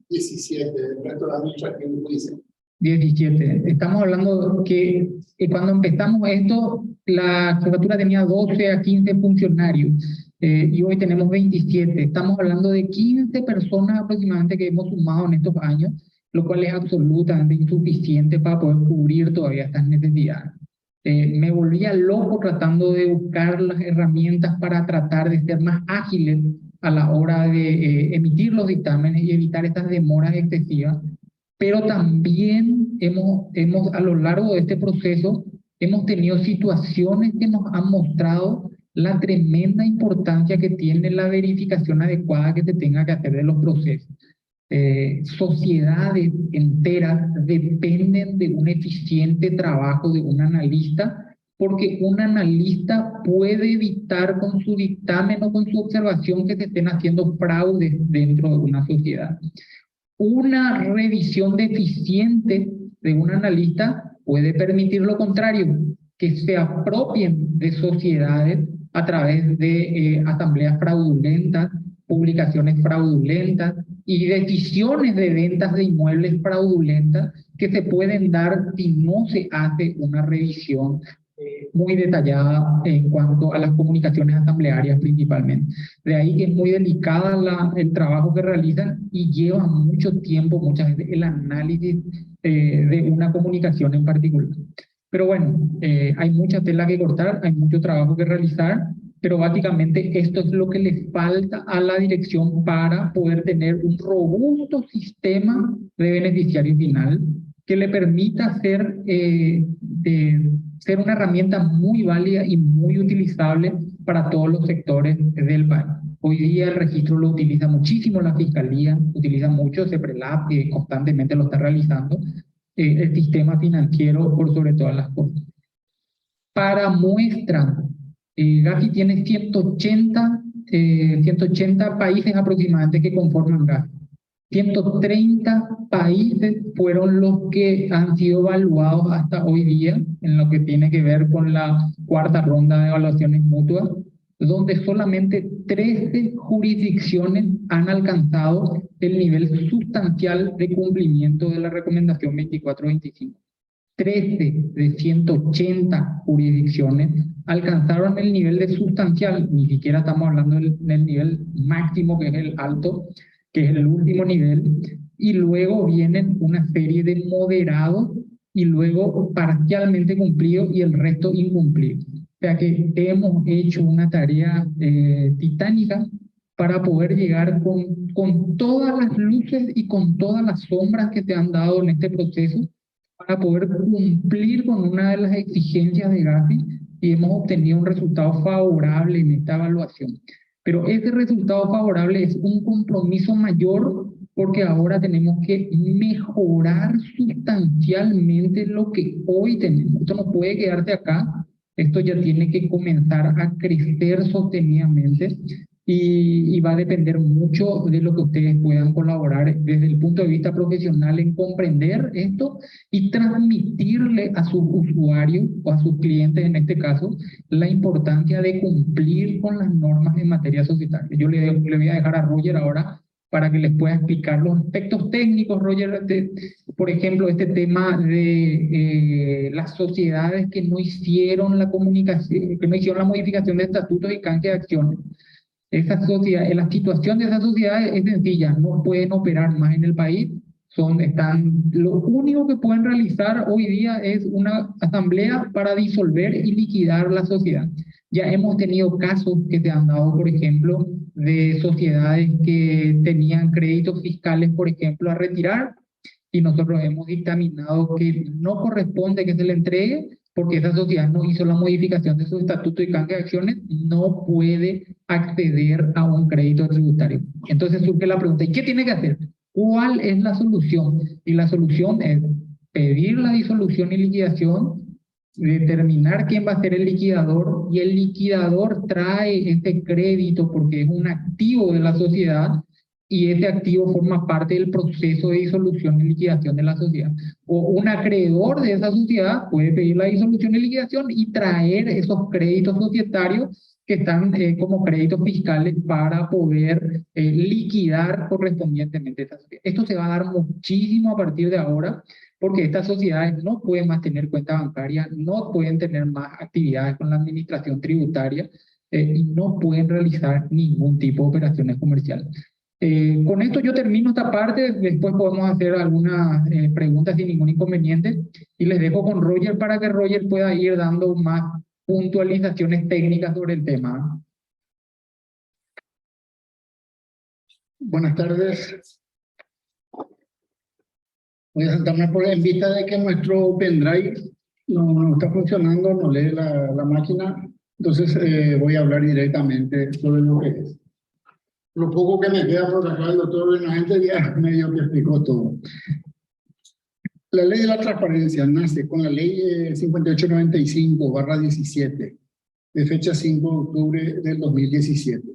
17, el resto de la administración que dicen. 17. Estamos hablando que cuando empezamos esto, la jefatura tenía 12 a 15 funcionarios y hoy tenemos 27. Estamos hablando de 15 personas aproximadamente que hemos sumado en estos años, lo cual es absolutamente insuficiente para poder cubrir todavía estas necesidades. Me volvía loco tratando de buscar las herramientas para tratar de ser más ágiles a la hora de emitir los dictámenes y evitar estas demoras excesivas. Pero también a lo largo de este proceso, hemos tenido situaciones que nos han mostrado la tremenda importancia que tiene la verificación adecuada que se tenga que hacer de los procesos. Sociedades enteras dependen de un eficiente trabajo de un analista porque un analista puede evitar con su dictamen o con su observación que se estén haciendo fraudes dentro de una sociedad. Una revisión deficiente de un analista puede permitir lo contrario, que se apropien de sociedades a través de asambleas fraudulentas, publicaciones fraudulentas y decisiones de ventas de inmuebles fraudulentas que se pueden dar si no se hace una revisión muy detallada en cuanto a las comunicaciones asamblearias principalmente. De ahí que es muy delicada el trabajo que realizan y lleva mucho tiempo, muchas veces, el análisis de una comunicación en particular. Pero bueno, hay mucha tela que cortar, hay mucho trabajo que realizar, pero básicamente esto es lo que le falta a la dirección para poder tener un robusto sistema de beneficiario final que le permita ser una herramienta muy válida y muy utilizable para todos los sectores del país. Hoy día el registro lo utiliza muchísimo la Fiscalía, utiliza mucho CEPRELAB, que constantemente lo está realizando, el sistema financiero por sobre todas las cosas. Para muestra, Gafi tiene 180 países aproximadamente que conforman Gafi. 130 países fueron los que han sido evaluados hasta hoy día en lo que tiene que ver con la cuarta ronda de evaluaciones mutuas, donde solamente 13 jurisdicciones han alcanzado el nivel sustancial de cumplimiento de la recomendación 2425. 13 de 180 jurisdicciones alcanzaron el nivel de sustancial, ni siquiera estamos hablando del nivel máximo, que es el alto, que es el último nivel, y luego vienen una serie de moderados y luego parcialmente cumplidos y el resto incumplidos. O sea que hemos hecho una tarea titánica para poder llegar con todas las luces y con todas las sombras que se han dado en este proceso para poder cumplir con una de las exigencias de Gafi y hemos obtenido un resultado favorable en esta evaluación. Pero ese resultado favorable es un compromiso mayor porque ahora tenemos que mejorar sustancialmente lo que hoy tenemos. Esto no puede quedarse acá, esto ya tiene que comenzar a crecer sostenidamente y va a depender mucho de lo que ustedes puedan colaborar desde el punto de vista profesional en comprender esto y transmitirle a sus usuarios o a sus clientes en este caso la importancia de cumplir con las normas en materia societaria. Yo le voy a dejar a Roger ahora para que les pueda explicar los aspectos técnicos, Roger, por ejemplo, este tema de las sociedades que no hicieron la comunicación, que no hicieron la modificación de estatutos y canje de acciones. La situación de esas sociedades es sencilla, no pueden operar más en el país, lo único que pueden realizar hoy día es una asamblea para disolver y liquidar la sociedad. Ya hemos tenido casos que se han dado, por ejemplo, de sociedades que tenían créditos fiscales, por ejemplo, a retirar, y nosotros hemos dictaminado que no corresponde que se le entregue, porque esa sociedad no hizo la modificación de su estatuto y canje de acciones, no puede acceder a un crédito tributario. Entonces surge la pregunta, ¿y qué tiene que hacer? ¿Cuál es la solución? Y la solución es pedir la disolución y liquidación, determinar quién va a ser el liquidador, y el liquidador trae este crédito porque es un activo de la sociedad, y ese activo forma parte del proceso de disolución y liquidación de la sociedad. O un acreedor de esa sociedad puede pedir la disolución y liquidación y traer esos créditos societarios que están como créditos fiscales para poder liquidar correspondientemente esa sociedad. Esto se va a dar muchísimo a partir de ahora, porque estas sociedades no pueden más tener cuenta bancaria, no pueden tener más actividades con la administración tributaria y no pueden realizar ningún tipo de operaciones comerciales. Con esto yo termino esta parte, después podemos hacer algunas preguntas sin ningún inconveniente y les dejo con Roger para que Roger pueda ir dando más puntualizaciones técnicas sobre el tema. Buenas tardes. Voy a sentarme en vista de que nuestro pendrive no está funcionando, no lee la máquina, entonces voy a hablar directamente sobre lo que es. Lo poco que me queda por acá, el doctor Benavente ya medio que explicó todo. La ley de la transparencia nace con la ley 5895/17 de fecha 5 de octubre del 2017.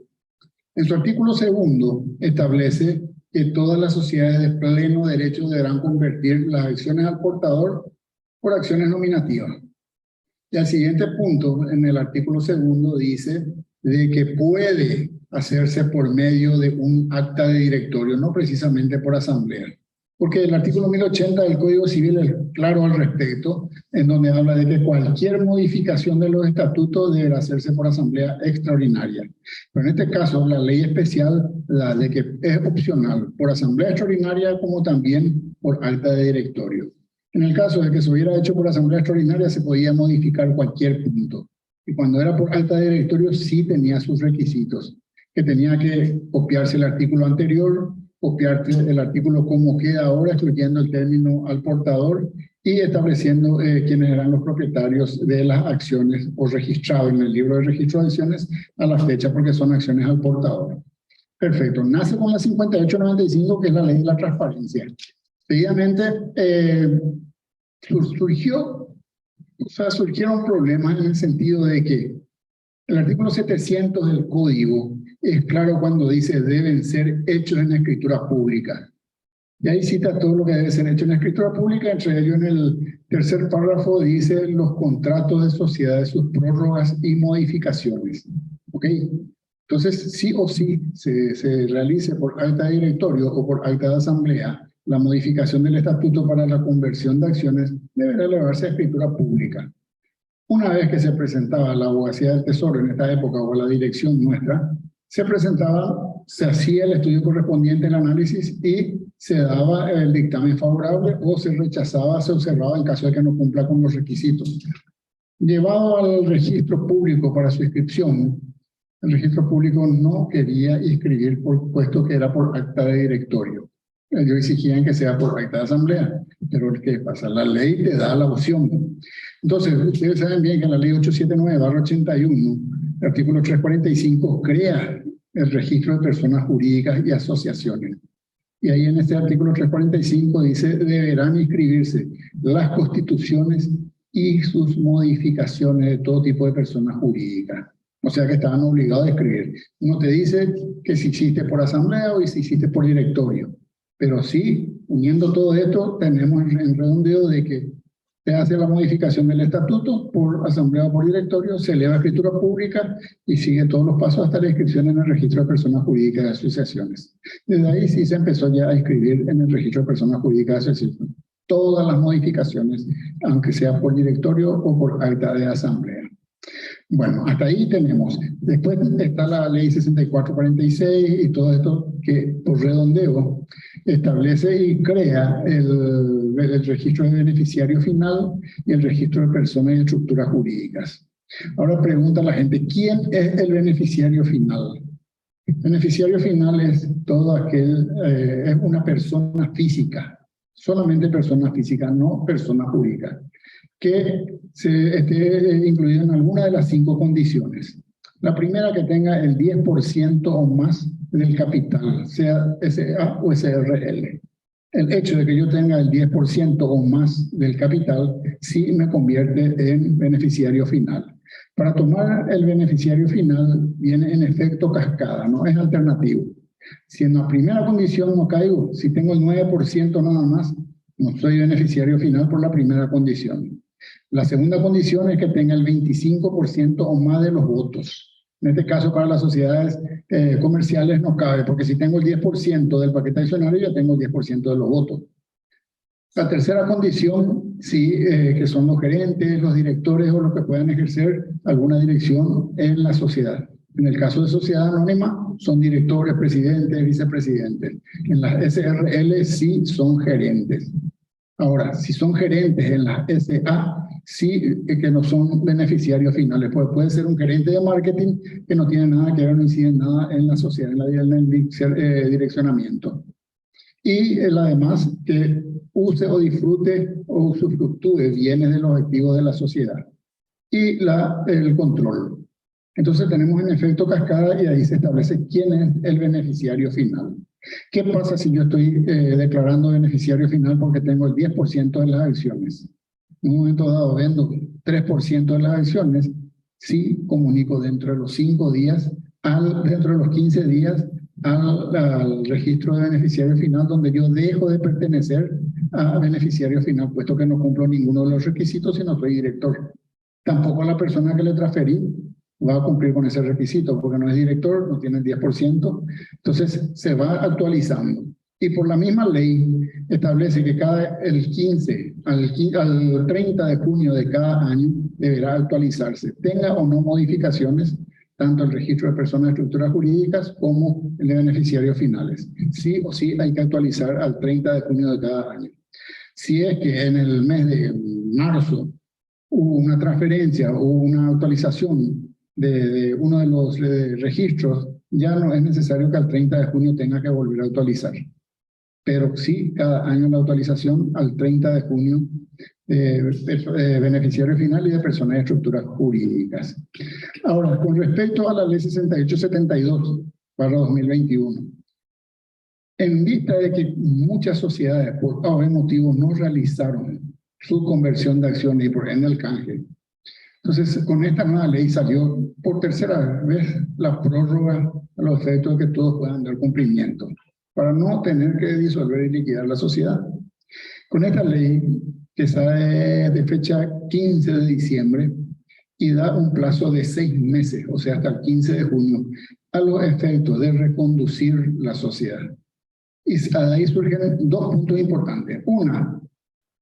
En su artículo segundo establece que todas las sociedades de pleno derecho deberán convertir las acciones al portador por acciones nominativas. Y al siguiente punto, en el artículo segundo, dice de que puede hacerse por medio de un acta de directorio, no precisamente por asamblea. Porque el artículo 1080 del Código Civil es claro al respecto, en donde habla de que cualquier modificación de los estatutos deberá hacerse por asamblea extraordinaria. Pero en este caso, la ley especial, la de que es opcional, por asamblea extraordinaria como también por acta de directorio. En el caso de que se hubiera hecho por asamblea extraordinaria, se podía modificar cualquier punto. Y cuando era por acta de directorio, sí tenía sus requisitos, que tenía que copiarse el artículo anterior, copiar el artículo como queda ahora, excluyendo el término al portador y estableciendo quiénes eran los propietarios de las acciones o registrados en el libro de registro de acciones a la fecha, porque son acciones al portador. Perfecto. Nace con la 5895, que es la ley de la transparencia. Seguidamente surgieron problemas en el sentido de que el artículo 700 del Código es claro cuando dice deben ser hechos en escritura pública. Y ahí cita todo lo que debe ser hecho en escritura pública, entre ellos en el tercer párrafo dice los contratos de sociedades, sus prórrogas y modificaciones. ¿Ok? Entonces, sí o sí se realice por acta de directorio o por acta de asamblea, la modificación del estatuto para la conversión de acciones deberá elevarse a escritura pública. Una vez que se presentaba la abogacía del Tesoro en esta época o la dirección nuestra, se hacía el estudio correspondiente, el análisis y se daba el dictamen favorable o se rechazaba, se observaba en caso de que no cumpla con los requisitos. Llevado al registro público para su inscripción, el registro público no quería inscribir puesto que era por acta de directorio. Ellos exigían que sea por acta de asamblea, pero ¿qué pasa? La ley te da la opción. Entonces, ustedes saben bien que la ley 879/81, el artículo 345, crea el registro de personas jurídicas y asociaciones. Y ahí en este artículo 345 dice, deberán inscribirse las constituciones y sus modificaciones de todo tipo de personas jurídicas. O sea que estaban obligados a escribir. No te dice que si hiciste por asamblea o si hiciste por directorio. Pero sí, uniendo todo esto, tenemos el redondeo de que se hace la modificación del estatuto por asamblea o por directorio, se eleva a escritura pública y sigue todos los pasos hasta la inscripción en el registro de personas jurídicas de asociaciones. Desde ahí sí se empezó ya a inscribir en el registro de personas jurídicas de asociaciones todas las modificaciones, aunque sea por directorio o por acta de asamblea. Bueno, hasta ahí tenemos. Después está la ley 6446 y todo esto que por redondeo establece y crea el registro de beneficiario final y el registro de personas y estructuras jurídicas. Ahora pregunta la gente, ¿quién es el beneficiario final? El beneficiario final es todo aquel, es una persona física, solamente persona física, no persona jurídica, que se esté incluido en alguna de las 5 condiciones. La primera, que tenga el 10% o más del capital, sea SA o SRL. El hecho de que yo tenga el 10% o más del capital sí me convierte en beneficiario final. Para tomar el beneficiario final viene en efecto cascada, no es alternativo. Si en la primera condición no caigo, si tengo el 9% nada más, no soy beneficiario final por la primera condición. La segunda condición es que tenga el 25% o más de los votos. En este caso, para las sociedades comerciales no cabe, porque si tengo el 10% del paquete accionario, ya tengo el 10% de los votos. La tercera condición, sí, que son los gerentes, los directores o los que puedan ejercer alguna dirección en la sociedad. En el caso de sociedad anónima, son directores, presidentes, vicepresidentes. En las SRL sí son gerentes. Ahora, si son gerentes en las SA, sí que no son beneficiarios finales. Pues puede ser un gerente de marketing que no tiene nada que ver, no incide nada en la sociedad, en el direccionamiento. Y además que use o disfrute o usufructúe bienes de los activos de la sociedad. Y el control. Entonces tenemos en efecto cascada y ahí se establece quién es el beneficiario final. ¿Qué pasa si yo estoy declarando beneficiario final porque tengo el 10% de las acciones? En un momento dado vendo 3% de las acciones, sí comunico dentro de los 5 días, dentro de los 15 días, al registro de beneficiario final, donde yo dejo de pertenecer a beneficiario final, puesto que no cumplo ninguno de los requisitos y no soy director. Tampoco la persona que le transferí va a cumplir con ese requisito, porque no es director, no tiene el 10%, entonces se va actualizando. Y por la misma ley establece que el 15 al 30 de junio de cada año deberá actualizarse, tenga o no modificaciones, tanto el registro de personas y estructuras jurídicas como el de beneficiarios finales. Sí o sí hay que actualizar al 30 de junio de cada año. Si es que en el mes de marzo hubo una transferencia o una actualización de uno de los registros, ya no es necesario que al 30 de junio tenga que volver a actualizar. Pero sí, cada año la actualización al 30 de junio, beneficiario final y de personas y estructuras jurídicas. Ahora, con respecto a la ley 6872/2021, en vista de que muchas sociedades por algún motivo no realizaron su conversión de acciones y por ende el canje, entonces con esta nueva ley salió por tercera vez la prórroga a los efectos de que todos puedan dar cumplimiento, para no tener que disolver y liquidar la sociedad. Con esta ley, que sale de fecha 15 de diciembre y da un plazo de 6 meses, o sea, hasta el 15 de junio, a los efectos de reconducir la sociedad. Y de ahí surgen 2 puntos importantes. Una,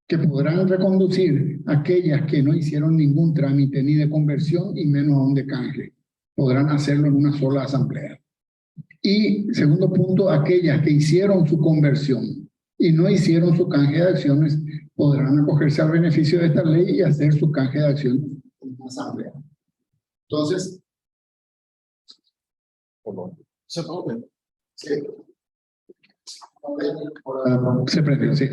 que podrán reconducir aquellas que no hicieron ningún trámite ni de conversión y menos aún de canje. Podrán hacerlo en una sola asamblea. Y segundo punto, aquellas que hicieron su conversión y no hicieron su canje de acciones podrán acogerse al beneficio de esta ley y hacer su canje de acciones en una asamblea. Entonces, se prendió, sí.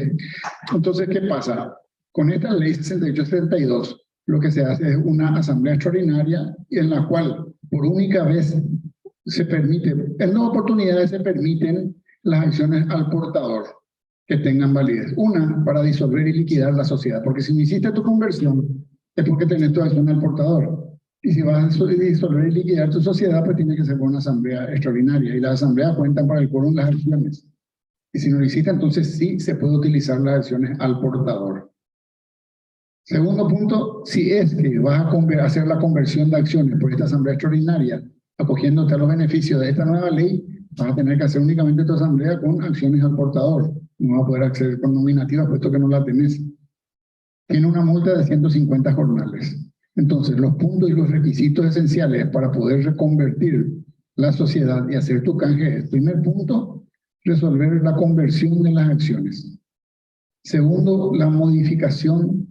Entonces, ¿qué pasa? Con esta ley 6872, lo que se hace es una asamblea extraordinaria en la cual por única vez se permite, en 2 oportunidades se permiten las acciones al portador que tengan validez. Una, para disolver y liquidar la sociedad, porque si no hiciste tu conversión, es porque tenés tu acción al portador. Y si vas a disolver y liquidar tu sociedad, pues tiene que ser por una asamblea extraordinaria. Y las asambleas cuentan para el quórum las acciones. Y si no lo hiciste, entonces sí se puede utilizar las acciones al portador. Segundo punto, si es que vas a hacer la conversión de acciones por esta asamblea extraordinaria, acogiéndote a los beneficios de esta nueva ley, vas a tener que hacer únicamente tu asamblea con acciones al portador. No vas a poder acceder con nominativas, puesto que no la tenés. Tiene una multa de 150 jornales. Entonces, los puntos y los requisitos esenciales para poder reconvertir la sociedad y hacer tu canje es, primer punto, resolver la conversión de las acciones. Segundo, la modificación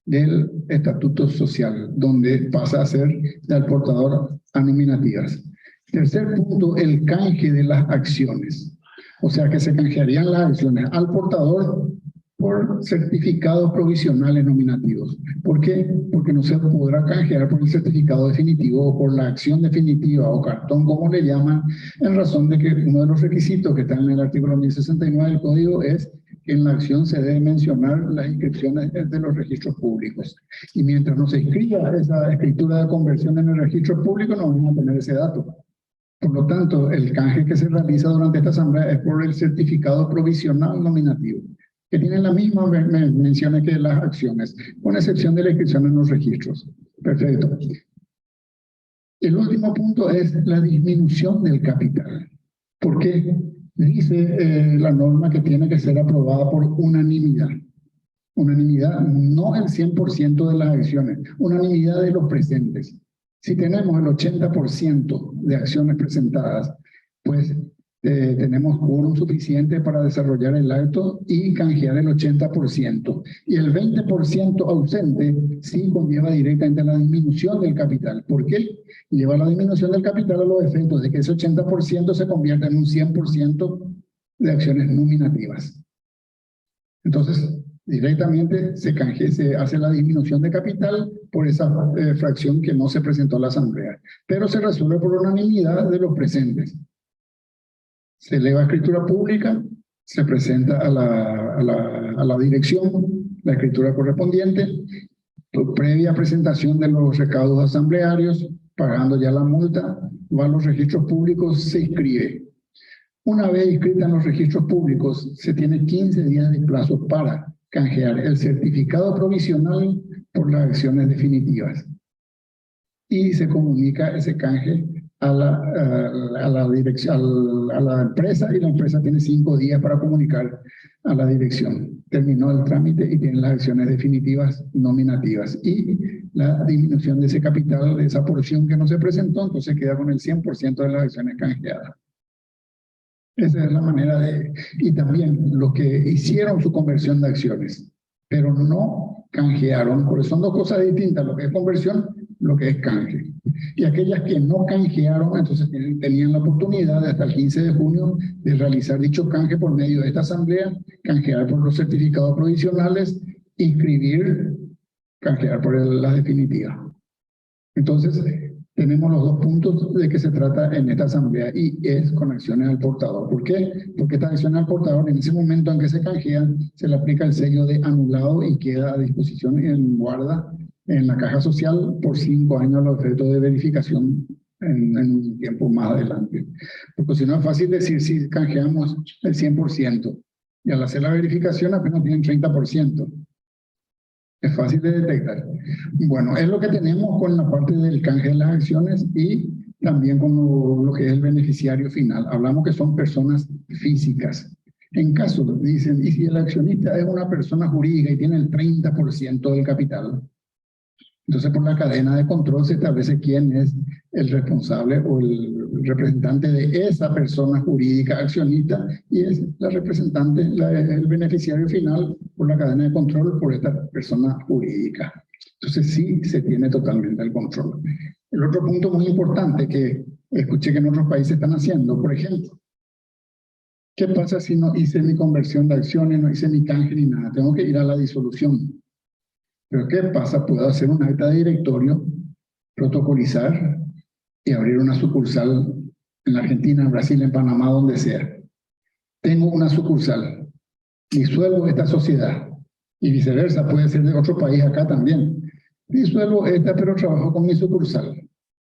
del estatuto social, donde pasa a ser del portador a nominativas. Tercer punto, el canje de las acciones. O sea que se canjearían las acciones al portador por certificados provisionales nominativos. ¿Por qué? Porque no se podrá canjear por el certificado definitivo o por la acción definitiva o cartón, como le llaman, en razón de que uno de los requisitos que están en el artículo 1069 del Código es que en la acción se debe mencionar las inscripciones de los registros públicos. Y mientras no se inscriba esa escritura de conversión en el registro público, no vamos a tener ese dato. Por lo tanto, el canje que se realiza durante esta asamblea es por el certificado provisional nominativo, que tienen las mismas menciones que las acciones, con excepción de la inscripción en los registros. Perfecto. El último punto es la disminución del capital. ¿Por qué? Dice la norma que tiene que ser aprobada por unanimidad. Unanimidad, no el 100% de las acciones, unanimidad de los presentes. Si tenemos el 80% de acciones presentadas, pues tenemos quórum suficiente para desarrollar el acto y canjear el 80%. Y el 20% ausente sí conlleva directamente la disminución del capital. ¿Por qué? Lleva la disminución del capital a los efectos de que ese 80% se convierta en un 100% de acciones nominativas. Entonces, directamente se hace la disminución de capital por esa fracción que no se presentó a la asamblea. Pero se resuelve por unanimidad de los presentes. Se eleva a escritura pública, se presenta a la dirección la escritura correspondiente, previa presentación de los recaudos asamblearios, pagando ya la multa, va a los registros públicos, se inscribe. Una vez inscrita en los registros públicos, se tiene 15 días de plazo para canjear el certificado provisional por las acciones definitivas. Y se comunica ese canje a la dirección, a la empresa, y la empresa tiene 5 días para comunicar a la dirección. Terminó el trámite y tiene las acciones definitivas nominativas. Y la disminución de ese capital, de esa porción que no se presentó, entonces queda con el 100% de las acciones canjeadas. Esa es la manera de... Y también los que hicieron su conversión de acciones, pero no canjearon, porque son dos cosas distintas, lo que es conversión, lo que es canje. Y aquellas que no canjearon, entonces tenían la oportunidad de hasta el 15 de junio de realizar dicho canje por medio de esta asamblea, canjear por los certificados provisionales, inscribir, canjear por las definitivas. Entonces, tenemos los dos puntos de que se trata en esta asamblea, y es con acciones al portador. ¿Por qué? Porque estas acciones al portador, en ese momento en que se canjean, se le aplica el sello de anulado y queda a disposición en guarda en la caja social por 5 años a los efectos de verificación en un tiempo más adelante. Porque si no es fácil decir si canjeamos el 100%, y al hacer la verificación apenas tienen 30%. Es fácil de detectar. Bueno, es lo que tenemos con la parte del canje de las acciones y también con lo que es el beneficiario final. Hablamos que son personas físicas. En caso, dicen, y si el accionista es una persona jurídica y tiene el 30% del capital, entonces por la cadena de control se establece quién es el responsable o el representante de esa persona jurídica accionista, y es la representante, el beneficiario final por la cadena de control por esta persona jurídica. Entonces sí se tiene totalmente el control. El otro punto muy importante que escuché que en otros países están haciendo, por ejemplo, ¿qué pasa si no hice mi conversión de acciones, no hice mi canje ni nada? Tengo que ir a la disolución. Pero ¿qué pasa? Puedo hacer un acta de directorio, protocolizar y abrir una sucursal en la Argentina, en Brasil, en Panamá, donde sea. Tengo una sucursal, disuelvo esta sociedad, y viceversa, puede ser de otro país acá también. Disuelvo esta, pero trabajo con mi sucursal.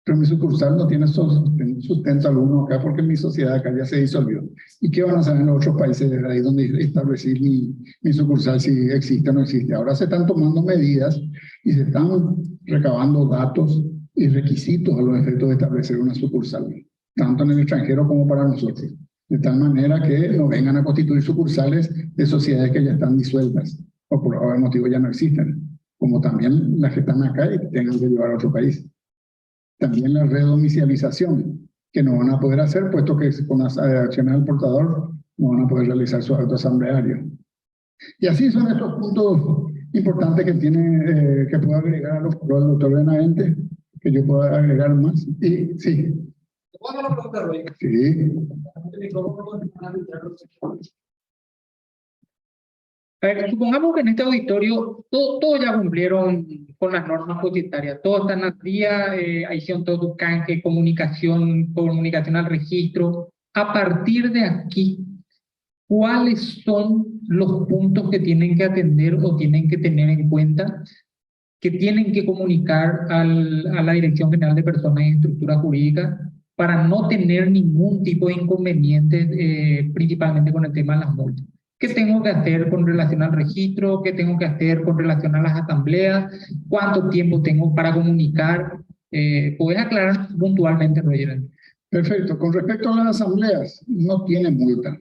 Pero mi sucursal no tiene sustento alguno acá porque mi sociedad acá ya se disolvió. ¿Y qué van a saber en los otros países de ahí donde establecí mi sucursal, si existe o no existe? Ahora se están tomando medidas y se están recabando datos y requisitos a los efectos de establecer una sucursal, tanto en el extranjero como para nosotros. De tal manera que no vengan a constituir sucursales de sociedades que ya están disueltas o por algún motivo ya no existen, como también las que están acá y que tengan que llevar a otro país. También la redomicialización, que no van a poder hacer, puesto que con las acciones del portador no van a poder realizar su acto asambleario. Y así son estos puntos importantes que tiene, que puedo agregar al doctor Benavente, que yo pueda agregar más. Y sí. ¿Puedo hacer una pregunta, Roy? Sí. A ver, supongamos que en este auditorio todos ya cumplieron con las normas societarias, todos están al día, hicieron todo su canje, comunicación al registro. A partir de aquí, ¿cuáles son los puntos que tienen que atender o tienen que tener en cuenta, que tienen que comunicar a la Dirección General de Personas y Estructuras Jurídicas para no tener ningún tipo de inconveniente, principalmente con el tema de las multas? ¿Qué tengo que hacer con relación al registro? ¿Qué tengo que hacer con relación a las asambleas? ¿Cuánto tiempo tengo para comunicar? ¿Puedes aclarar puntualmente, Roger? Perfecto. Con respecto a las asambleas, no tiene multa,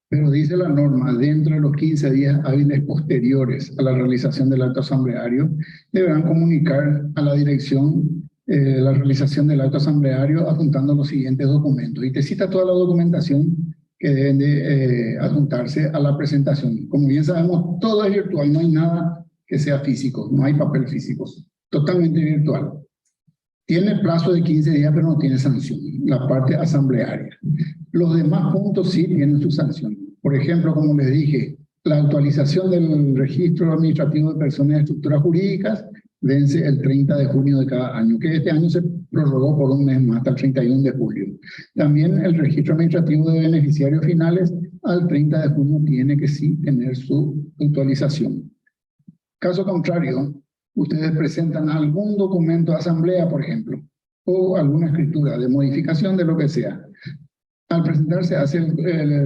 pero dice la norma, dentro de los 15 días hábiles posteriores a la realización del acto asambleario, deberán comunicar a la dirección la realización del acto asambleario adjuntando los siguientes documentos. Y te cita toda la documentación que deben de adjuntarse a la presentación. Como bien sabemos, todo es virtual, no hay nada que sea físico, no hay papel físico, totalmente virtual. Tiene plazo de 15 días, pero no tiene sanción, la parte asamblearia. Los demás puntos sí tienen su sanción. Por ejemplo, como les dije, la actualización del registro administrativo de personas y estructuras jurídicas vence el 30 de junio de cada año, que este año se prorrogó por un mes más, hasta el 31 de julio. También el registro administrativo de beneficiarios finales al 30 de junio tiene que sí tener su actualización. Caso contrario, ustedes presentan algún documento de asamblea, por ejemplo, o alguna escritura de modificación de lo que sea. Al presentarse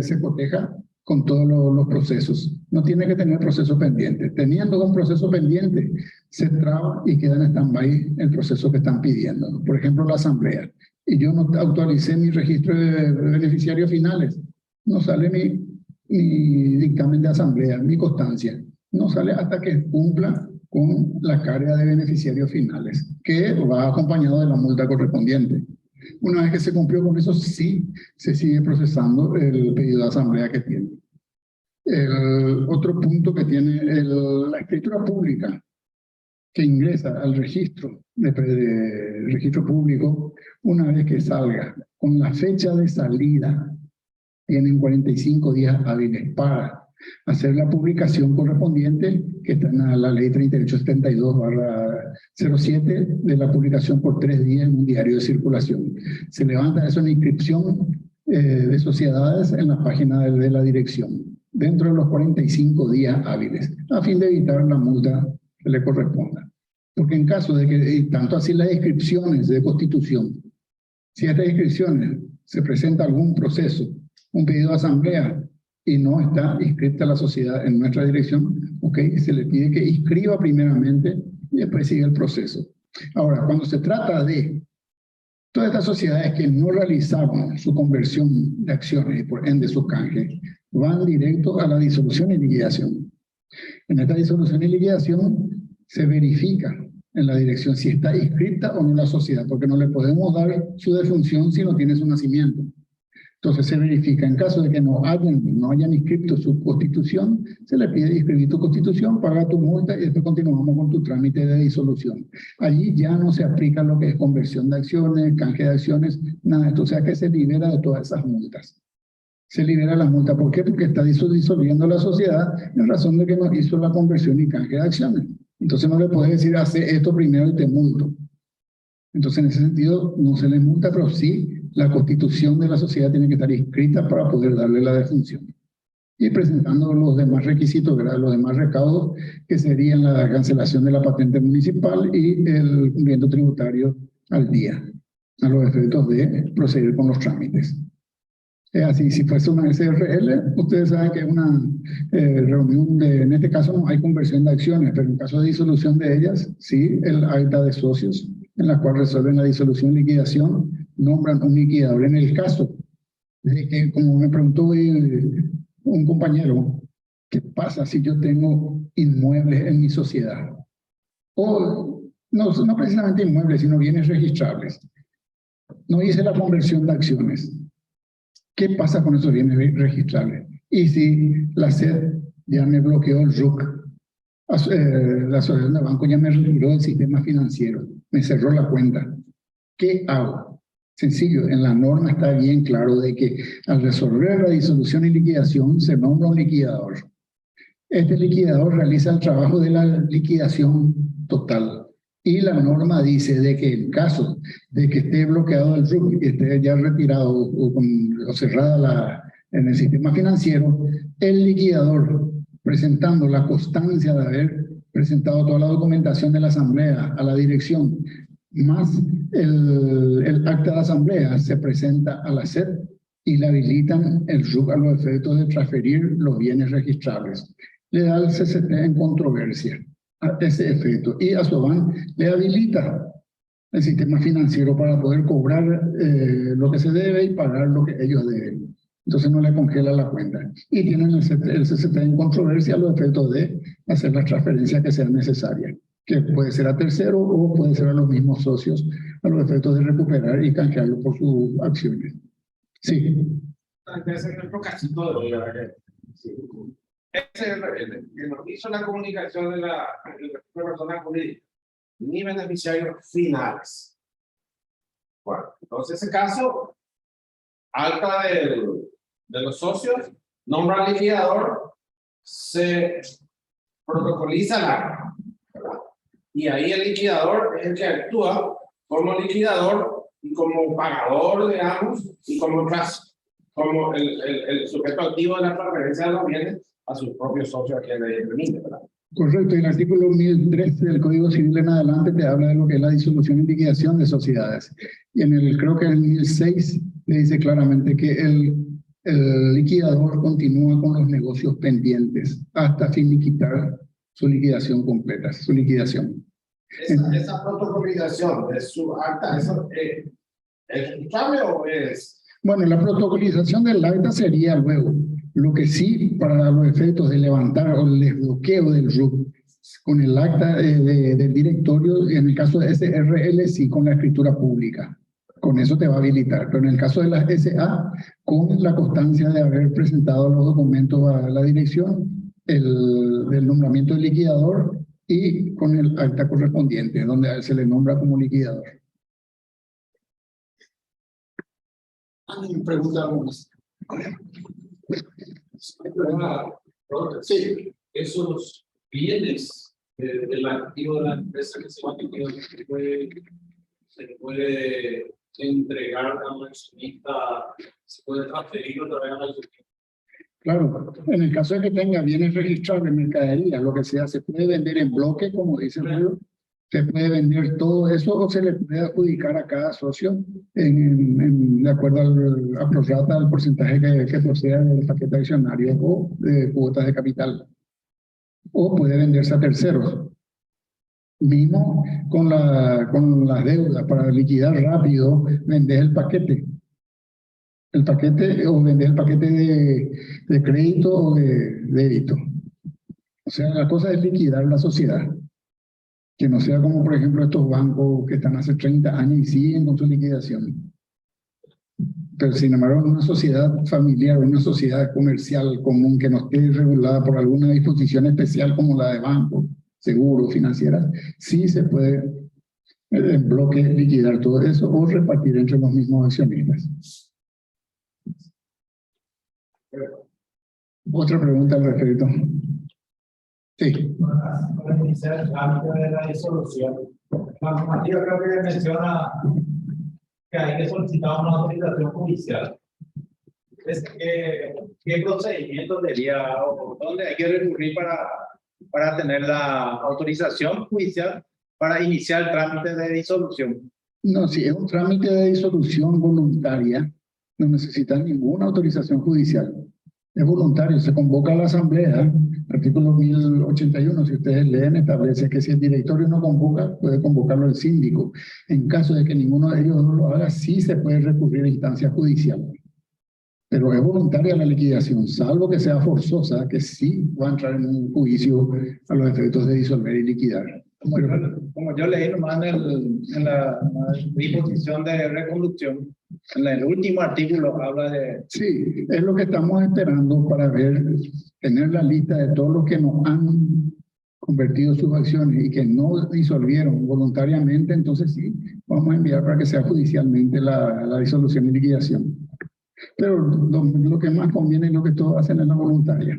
se coteja con todos los procesos. No tiene que tener proceso pendiente. Teniendo un proceso pendiente, se traba y queda en stand-by el proceso que están pidiendo. Por ejemplo, la asamblea. Y yo no actualicé mi registro de beneficiarios finales. No sale mi dictamen de asamblea, mi constancia. No sale hasta que cumpla con la carga de beneficiarios finales, que va acompañado de la multa correspondiente. Una vez que se cumplió con eso, sí se sigue procesando el pedido de asamblea que tiene. El otro punto que tiene la escritura pública que ingresa al registro de registro público, una vez que salga con la fecha de salida, tienen 45 días hábiles para hacer la publicación correspondiente, que está en la ley 3872/07, de la publicación por 3 días en un diario de circulación. Se levanta eso en inscripción de sociedades en la página de la dirección, dentro de los 45 días hábiles, a fin de evitar la multa que le corresponda. Porque en caso de que, tanto así las inscripciones de constitución, si a estas inscripciones se presenta algún proceso, un pedido de asamblea, y no está inscrita la sociedad en nuestra dirección, se le pide que inscriba primeramente y después sigue el proceso. Ahora, cuando se trata de todas estas sociedades que no realizaron su conversión de acciones y por ende sus canjes, van directo a la disolución y liquidación. En esta disolución y liquidación se verifica en la dirección si está inscrita o no la sociedad, porque no le podemos dar su defunción si no tiene su nacimiento. Entonces se verifica, en caso de que no hayan inscrito su constitución, se le pide inscribir tu constitución, paga tu multa y después continuamos con tu trámite de disolución. Allí ya no se aplica lo que es conversión de acciones, canje de acciones, nada de esto. O sea que se libera de todas esas multas. Se libera la multa. ¿Por qué? Porque está disolviendo la sociedad en razón de que no hizo la conversión y canje de acciones. Entonces no le puedes decir, hace esto primero y te multo. Entonces en ese sentido no se le multa, pero sí la constitución de la sociedad tiene que estar inscrita para poder darle la defunción. Y presentando los demás requisitos, los demás recaudos, que serían la cancelación de la patente municipal y el cumplimiento tributario al día, a los efectos de proceder con los trámites. Así, si fuese una SRL, ustedes saben que es una reunión en este caso no hay conversión de acciones, pero en caso de disolución de ellas, sí, el acta de socios, en la cual resuelven la disolución y liquidación, nombran un liquidador. En el caso de que, como me preguntó un compañero, ¿qué pasa si yo tengo inmuebles en mi sociedad? O no precisamente inmuebles, sino bienes registrables. No hice la conversión de acciones. ¿Qué pasa con esos bienes registrables? Y si la SED ya me bloqueó el RUC, la asociación de banco ya me retiró del sistema financiero, me cerró la cuenta, ¿qué hago? Sencillo, en la norma está bien claro de que al resolver la disolución y liquidación se nombra un liquidador. Este liquidador realiza el trabajo de la liquidación total. Y la norma dice de que en caso de que esté bloqueado el RUC y esté ya retirado o cerrada en el sistema financiero, el liquidador, presentando la constancia de haber presentado toda la documentación de la asamblea a la dirección, más el acta de asamblea, se presenta a la SED y le habilitan el RUC a los efectos de transferir los bienes registrables. Le da el CCT en controversia a ese efecto y a SOBAN le habilita el sistema financiero para poder cobrar lo que se debe y pagar lo que ellos deben. Entonces no le congela la cuenta. Y tienen el CCT en controversia a los efectos de hacer las transferencias que sean necesarias, que puede ser a tercero o puede ser a los mismos socios, a los efectos de recuperar y canjearlo por sus acciones. Sí. Ese ejemplo casito de SRL, que nos hizo la comunicación de la persona jurídica, ni beneficiarios finales. Bueno, entonces ese caso, acta de los socios, nombra al liquidador, se protocoliza la acta, ¿verdad? Y ahí el liquidador es el que actúa como liquidador y como pagador, digamos, y como el sujeto activo de la transferencia de los bienes a sus propios socios a quien le permite, ¿verdad? Correcto, y el artículo 1013 del Código Civil en adelante te habla de lo que es la disolución y liquidación de sociedades. Y creo que en el 1006 le dice claramente que el liquidador continúa con los negocios pendientes hasta finiquitar su liquidación completa, su liquidación. Esa protocolización de su acta, ¿eso es escuchable o es? Bueno, la protocolización del acta sería luego. Lo que sí, para los efectos de levantar o el desbloqueo del RUC con el acta del directorio, en el caso de SRL, sí, con la escritura pública. Con eso te va a habilitar. Pero en el caso de la SA, con la constancia de haber presentado los documentos a la dirección, el nombramiento del liquidador y con el acta correspondiente, donde se le nombra como liquidador. ¿Alguien pregunta algo más? Sí. Esos bienes del activo de la empresa que se va a liquidar, se puede entregar a un accionista, se puede transferir otra vez al accionista. Claro, en el caso de que tenga bienes registrados en mercadería, lo que sea, se puede vender en bloque, como dice el juego, se puede vender todo eso o se le puede adjudicar a cada socio de acuerdo a prorrata al porcentaje que proceda del paquete accionario o de cuotas de capital. O puede venderse a terceros. Mismo con las deudas, para liquidar rápido, vender el paquete. El paquete o vender el paquete de crédito o de débito. O sea, la cosa es liquidar la sociedad. Que no sea como, por ejemplo, estos bancos que están hace 30 años y siguen con su liquidación. Pero sin embargo, en una sociedad familiar, una sociedad comercial común que no esté regulada por alguna disposición especial como la de banco, seguro, financiera, sí se puede en bloque liquidar todo eso o repartir entre los mismos accionistas. Otra pregunta al respecto. Sí. Para iniciar el trámite de la disolución, la normativa creo que menciona que hay que solicitar una autorización judicial. ¿Qué procedimiento sería o dónde hay que recurrir para tener la autorización judicial para iniciar el trámite de disolución? No, si es un trámite de disolución voluntaria, no necesita ninguna autorización judicial. Es voluntario, se convoca a la asamblea, artículo 1081, si ustedes leen, establece que si el directorio no convoca, puede convocarlo el síndico. En caso de que ninguno de ellos no lo haga, sí se puede recurrir a instancia judicial. Pero es voluntaria la liquidación, salvo que sea forzosa, que sí va a entrar en un juicio a los efectos de disolver y liquidar. Como yo leí nomás en la disposición de reconducción, en el último artículo habla de... Sí, es lo que estamos esperando para tener la lista de todos los que nos han convertido sus acciones y que no disolvieron voluntariamente, entonces sí, vamos a enviar para que sea judicialmente la disolución y liquidación. Pero lo que más conviene es lo que todos hacen es la voluntaria.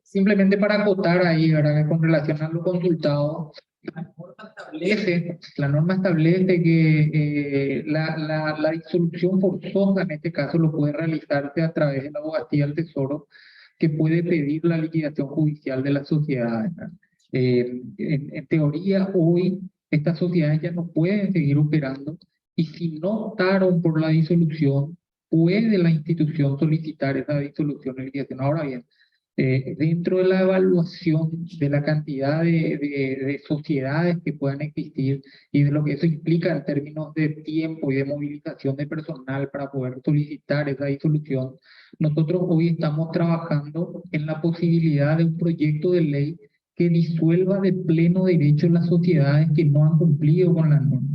Simplemente para acotar ahí, ¿verdad? Con relación a lo consultado, la norma establece que la disolución forzosa en este caso lo puede realizarse a través de la abogacía del Tesoro, que puede pedir la liquidación judicial de las sociedades. En teoría, hoy estas sociedades ya no pueden seguir operando y si no optaron por la disolución, puede la institución solicitar esa disolución y liquidación. Ahora bien, dentro de la evaluación de la cantidad de sociedades que puedan existir y de lo que eso implica en términos de tiempo y de movilización de personal para poder solicitar esa disolución, nosotros hoy estamos trabajando en la posibilidad de un proyecto de ley que disuelva de pleno derecho las sociedades que no han cumplido con la norma.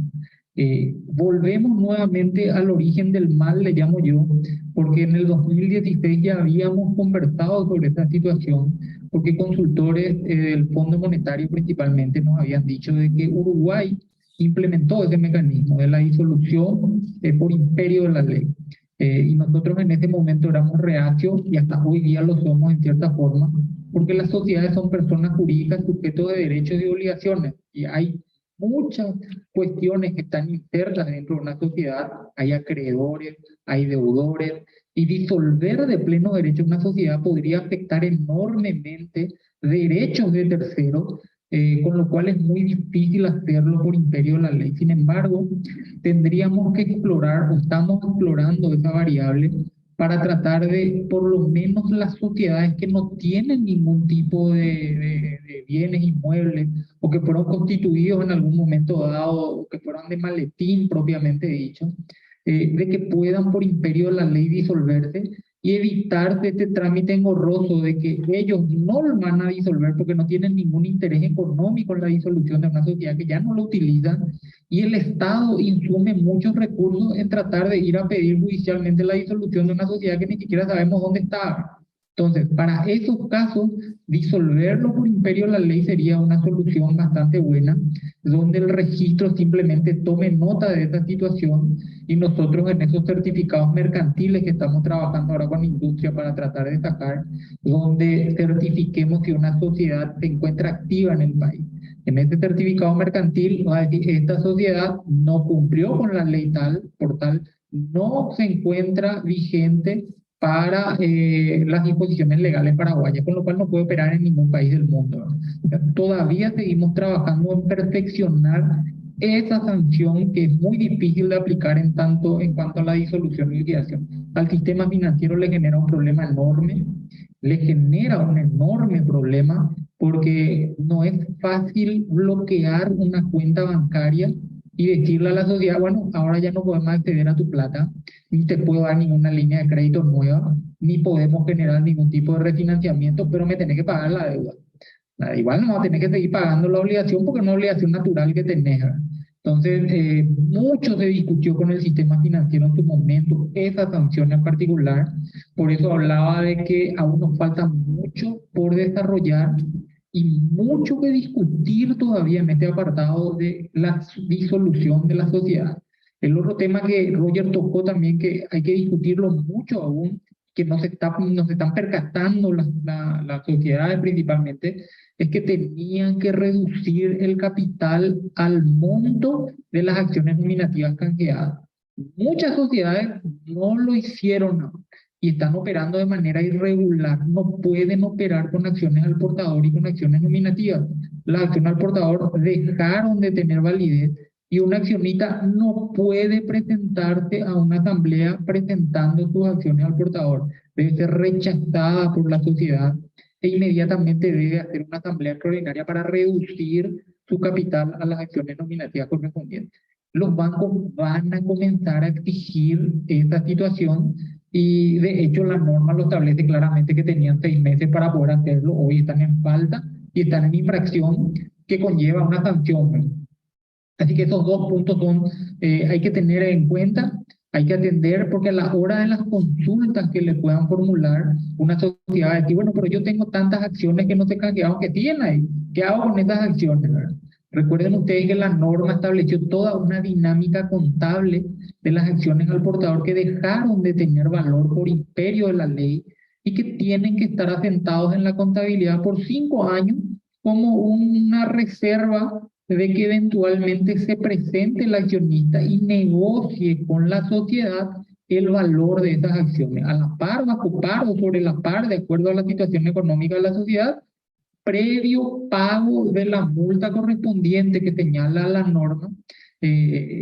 Volvemos nuevamente al origen del mal, le llamo yo, porque en el 2016 ya habíamos conversado sobre esta situación, porque consultores del Fondo Monetario principalmente nos habían dicho de que Uruguay implementó ese mecanismo de la disolución por imperio de la ley. Y nosotros en ese momento éramos reacios y hasta hoy día lo somos en cierta forma, porque las sociedades son personas jurídicas sujetos de derechos y obligaciones. Y hay muchas cuestiones que están insertas dentro de una sociedad. Hay acreedores, hay deudores, y disolver de pleno derecho una sociedad podría afectar enormemente derechos de terceros, con lo cual es muy difícil hacerlo por imperio de la ley. Sin embargo, tendríamos que explorar, o estamos explorando esa variable para tratar de, por lo menos las sociedades que no tienen ningún tipo de bienes inmuebles o que fueron constituidos en algún momento dado o que fueron de maletín propiamente dicho, de que puedan por imperio de la ley disolverse y evitarse este trámite engorroso de que ellos no lo van a disolver porque no tienen ningún interés económico en la disolución de una sociedad que ya no lo utilizan, y el Estado insume muchos recursos en tratar de ir a pedir judicialmente la disolución de una sociedad que ni siquiera sabemos dónde está. Entonces, para esos casos, disolverlo por imperio de la ley sería una solución bastante buena, donde el registro simplemente tome nota de esta situación y nosotros en esos certificados mercantiles que estamos trabajando ahora con la industria para tratar de sacar, donde certifiquemos que una sociedad se encuentra activa en el país. En este certificado mercantil va a decir, esta sociedad no cumplió con la ley tal, por tal, no se encuentra vigente para las disposiciones legales paraguayas, con lo cual no puede operar en ningún país del mundo. Todavía seguimos trabajando en perfeccionar esa sanción que es muy difícil de aplicar en cuanto a la disolución y liquidación. Al sistema financiero le genera un problema enorme, le genera un enorme problema porque no es fácil bloquear una cuenta bancaria y decirle a la sociedad, bueno, ahora ya no podemos acceder a tu plata, ni te puedo dar ninguna línea de crédito nueva, ni podemos generar ningún tipo de refinanciamiento, pero me tenés que pagar la deuda. Igual no vas a tener que seguir pagando la obligación porque es una obligación natural que tenés. Entonces, mucho se discutió con el sistema financiero en su momento, esa sanción en particular. Por eso hablaba de que aún nos falta mucho por desarrollar y mucho que discutir todavía en este apartado de la disolución de la sociedad. El otro tema que Roger tocó también, que hay que discutirlo mucho aún, que no se están percatando las sociedades principalmente, es que tenían que reducir el capital al monto de las acciones nominativas canjeadas. Muchas sociedades no lo hicieron aún y están operando de manera irregular. No pueden operar con acciones al portador y con acciones nominativas. Las acciones al portador dejaron de tener validez y un accionista no puede presentarse a una asamblea presentando sus acciones al portador. Debe ser rechazada por la sociedad e inmediatamente debe hacer una asamblea extraordinaria para reducir su capital a las acciones nominativas correspondientes. Los bancos van a comenzar a exigir esta situación y de hecho la norma lo establece claramente que tenían 6 meses para poder hacerlo. Hoy están en falta y están en infracción que conlleva una sanción. Así que esos dos puntos hay que tener en cuenta, hay que atender, porque a la hora de las consultas que le puedan formular una sociedad, va a decir, bueno, pero yo tengo tantas acciones que no se canjearon, que tienen ahí, ¿qué hago con esas acciones? ¿Verdad? Recuerden ustedes que la norma estableció toda una dinámica contable de las acciones al portador que dejaron de tener valor por imperio de la ley y que tienen que estar asentados en la contabilidad por 5 años como una reserva de que eventualmente se presente el accionista y negocie con la sociedad el valor de esas acciones, a la par, bajo par o sobre la par, de acuerdo a la situación económica de la sociedad, previo pago de la multa correspondiente que señala la norma.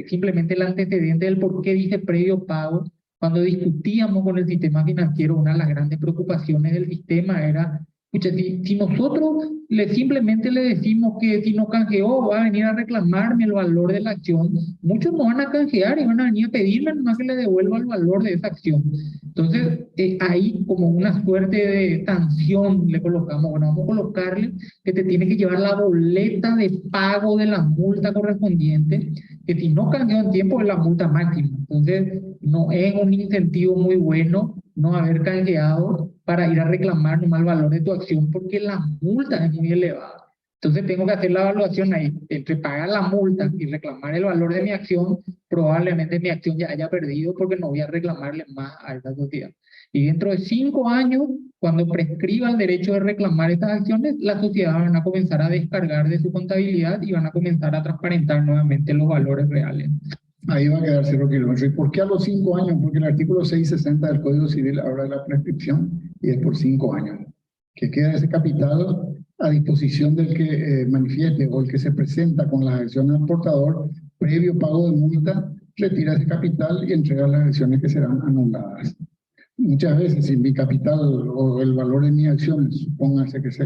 Simplemente el antecedente del por qué dice previo pago. Cuando discutíamos con el sistema financiero, una de las grandes preocupaciones del sistema era, escucha, si nosotros simplemente le decimos que si no canjeó va a venir a reclamarme el valor de la acción, muchos no van a canjear y van a venir a pedirme nomás que le devuelva el valor de esa acción. Entonces, ahí como una suerte de sanción le colocamos, bueno, vamos a colocarle que te tiene que llevar la boleta de pago de la multa correspondiente, que si no canjeó en tiempo es la multa máxima. Entonces, no es un incentivo muy bueno no haber canjeado para ir a reclamar nomás el valor de tu acción porque la multa es muy elevada. Entonces tengo que hacer la evaluación ahí, entre pagar la multa y reclamar el valor de mi acción, probablemente mi acción ya haya perdido porque no voy a reclamarle más a esta sociedad. Y dentro de 5 años, cuando prescriba el derecho de reclamar estas acciones, las sociedades van a comenzar a descargar de su contabilidad y van a comenzar a transparentar nuevamente los valores reales. Ahí va a quedar 0 kilómetros. ¿Y por qué a los 5 años? Porque el artículo 660 del Código Civil habla de la prescripción y es por 5 años. Que queda ese capital a disposición del que manifieste o el que se presenta con las acciones al portador, previo pago de multa, retira ese capital y entrega las acciones que serán anuladas. Muchas veces, si mi capital o el valor de mis acciones, supóngase que es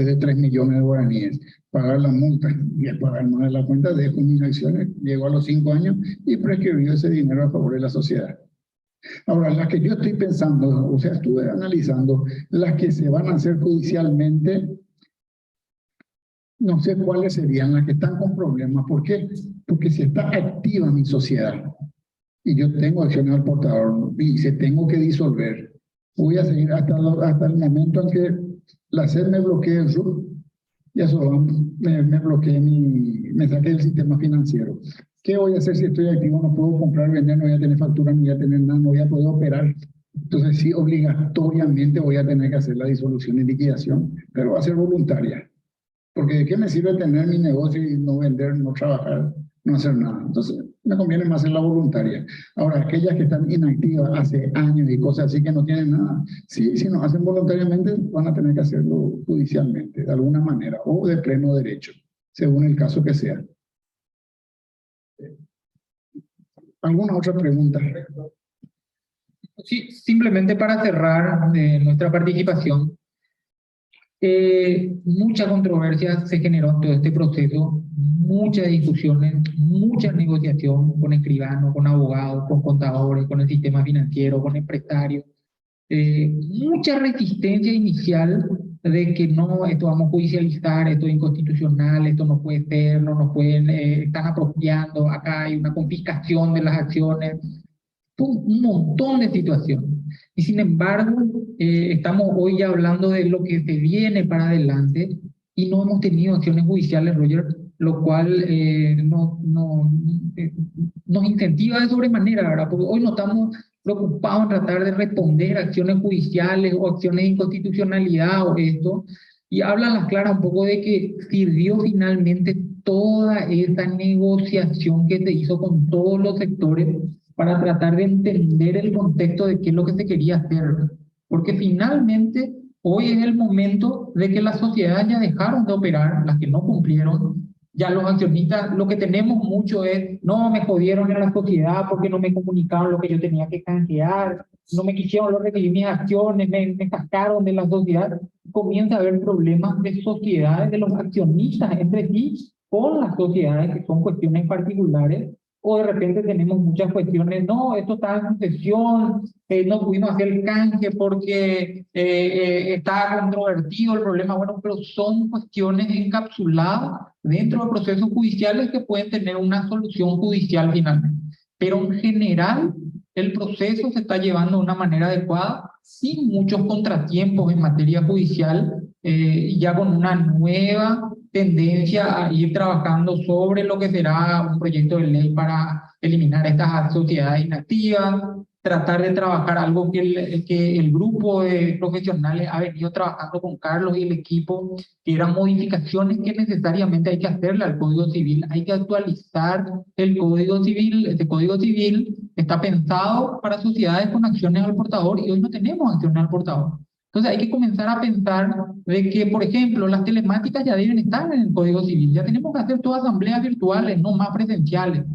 de 3 millones de guaraníes, pagar la multa y el pagar más de la cuenta, dejo mis acciones, llego a los 5 años y prescribió ese dinero a favor de la sociedad. Ahora, las que yo estoy pensando, o sea, estuve analizando, las que se van a hacer judicialmente, no sé cuáles serían las que están con problemas. ¿Por qué? Porque si está activa mi sociedad y yo tengo acciones al portador y se tengo que disolver, voy a seguir hasta el momento en que la SED me bloquee el RUT y eso me bloquee me saque del sistema financiero. ¿Qué voy a hacer si estoy activo? No puedo comprar, vender, no voy a tener factura, no voy a tener nada, no voy a poder operar. Entonces sí, obligatoriamente voy a tener que hacer la disolución y liquidación, pero va a ser voluntaria. Porque ¿de qué me sirve tener mi negocio y no vender, no trabajar, no hacer nada? Entonces me conviene más hacerla voluntaria. Ahora, aquellas que están inactivas hace años y cosas así que no tienen nada, si no hacen voluntariamente, van a tener que hacerlo judicialmente, de alguna manera, o de pleno derecho, según el caso que sea. ¿Alguna otra pregunta? Sí, simplemente para cerrar nuestra participación, mucha controversia se generó en todo este proceso, muchas discusiones, mucha negociación con escribanos, con abogados, con contadores, con el sistema financiero, con empresarios, mucha resistencia inicial de que no, esto vamos a judicializar, esto es inconstitucional, esto no puede ser, no nos pueden, están apropiando, acá hay una confiscación de las acciones, un montón de situaciones. Y sin embargo, estamos hoy ya hablando de lo que se viene para adelante y no hemos tenido acciones judiciales, Roger, lo cual nos incentiva de sobremanera, ¿verdad? Porque hoy no estamos preocupados en tratar de responder a acciones judiciales o acciones de inconstitucionalidad o esto, y hablan las claras un poco de que sirvió finalmente toda esa negociación que se hizo con todos los sectores para tratar de entender el contexto de qué es lo que se quería hacer. Porque finalmente hoy es el momento de que las sociedades ya dejaron de operar, las que no cumplieron. Ya los accionistas, lo que tenemos mucho es, no, me jodieron en la sociedad porque no me comunicaron lo que yo tenía que canjear, no me quisieron recibir mis acciones, me sacaron de la sociedad. Comienza a haber problemas de sociedades, de los accionistas entre sí, con las sociedades, que son cuestiones particulares, o de repente tenemos muchas cuestiones, no, esto está en sucesión, no pudimos hacer el canje porque está controvertido el problema, bueno, pero son cuestiones encapsuladas dentro de procesos judiciales que pueden tener una solución judicial finalmente. Pero en general, el proceso se está llevando de una manera adecuada, sin muchos contratiempos en materia judicial, ya con una nueva tendencia a ir trabajando sobre lo que será un proyecto de ley para eliminar estas sociedades inactivas, tratar de trabajar algo que el grupo de profesionales ha venido trabajando con Carlos y el equipo, que eran modificaciones que necesariamente hay que hacerle al Código Civil. Hay que actualizar el Código Civil. Este Código Civil está pensado para sociedades con acciones al portador y hoy no tenemos acciones al portador. Entonces hay que comenzar a pensar de que, por ejemplo, las telemáticas ya deben estar en el Código Civil. Ya tenemos que hacer todas asambleas virtuales, no más presenciales.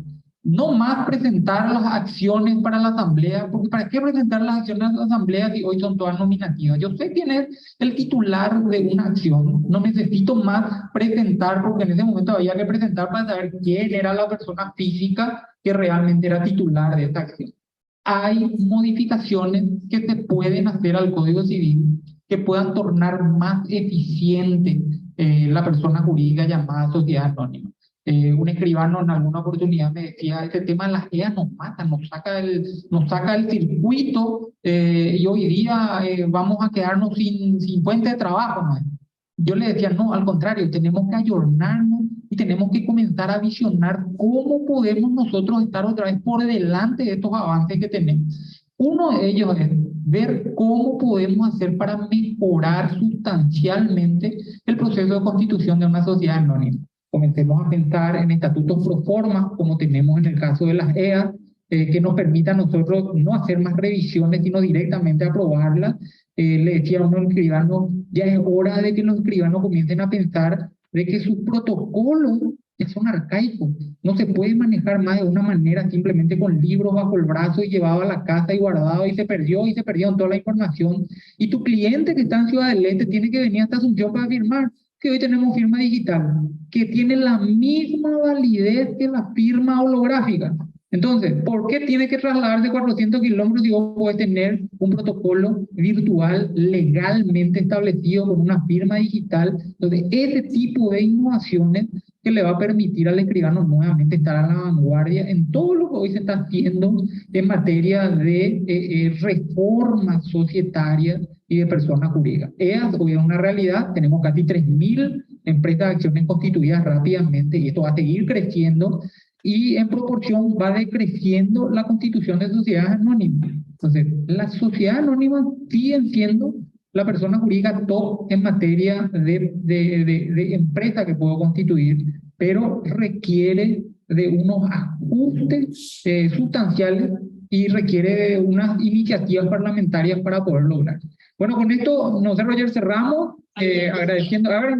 No más presentar las acciones para la asamblea, porque ¿para qué presentar las acciones a la asamblea si hoy son todas nominativas? Yo sé quién es el titular de una acción, no necesito más presentar, porque en ese momento había que presentar para saber quién era la persona física que realmente era titular de esta acción. Hay modificaciones que se pueden hacer al Código Civil que puedan tornar más eficiente la persona jurídica llamada sociedad anónima. Un escribano en alguna oportunidad me decía, este tema de las EA nos mata, nos saca del circuito y hoy día vamos a quedarnos sin fuente de trabajo, ¿no? yo le decía, no, al contrario, tenemos que ayornarnos y tenemos que comenzar a visionar cómo podemos nosotros estar otra vez por delante de estos avances que tenemos. Uno de ellos es ver cómo podemos hacer para mejorar sustancialmente el proceso de constitución de una sociedad anónima. Comencemos a pensar en estatutos pro forma, como tenemos en el caso de las EA, que nos permita a nosotros no hacer más revisiones, sino directamente aprobarlas. Le decía a uno escribano, ya es hora de que los escribanos comiencen a pensar de que sus protocolos ya son arcaicos. No se puede manejar más de una manera simplemente con libros bajo el brazo y llevado a la casa y guardado y se perdió toda la información. Y tu cliente que está en Ciudad del Este tiene que venir hasta Asunción para firmar, que hoy tenemos firma digital, que tiene la misma validez que la firma holográfica. Entonces, ¿por qué tiene que trasladarse 400 kilómetros si vos podés tener un protocolo virtual legalmente establecido con una firma digital? Entonces, ese tipo de innovaciones que le va a permitir al escribano nuevamente estar a la vanguardia en todo lo que hoy se está haciendo en materia de reformas societarias y de personas jurídicas. Hoy es una realidad, tenemos casi 3.000 empresas de acciones constituidas rápidamente y esto va a seguir creciendo y en proporción va decreciendo la constitución de sociedades anónimas. Entonces, las sociedades anónimas siguen siendo la persona jurídica top en materia de empresa que puedo constituir, pero requiere de unos ajustes sustanciales y requiere de unas iniciativas parlamentarias para poder lograr. Bueno, con esto, no sé, Roger, cerramos, agradeciendo. A ver.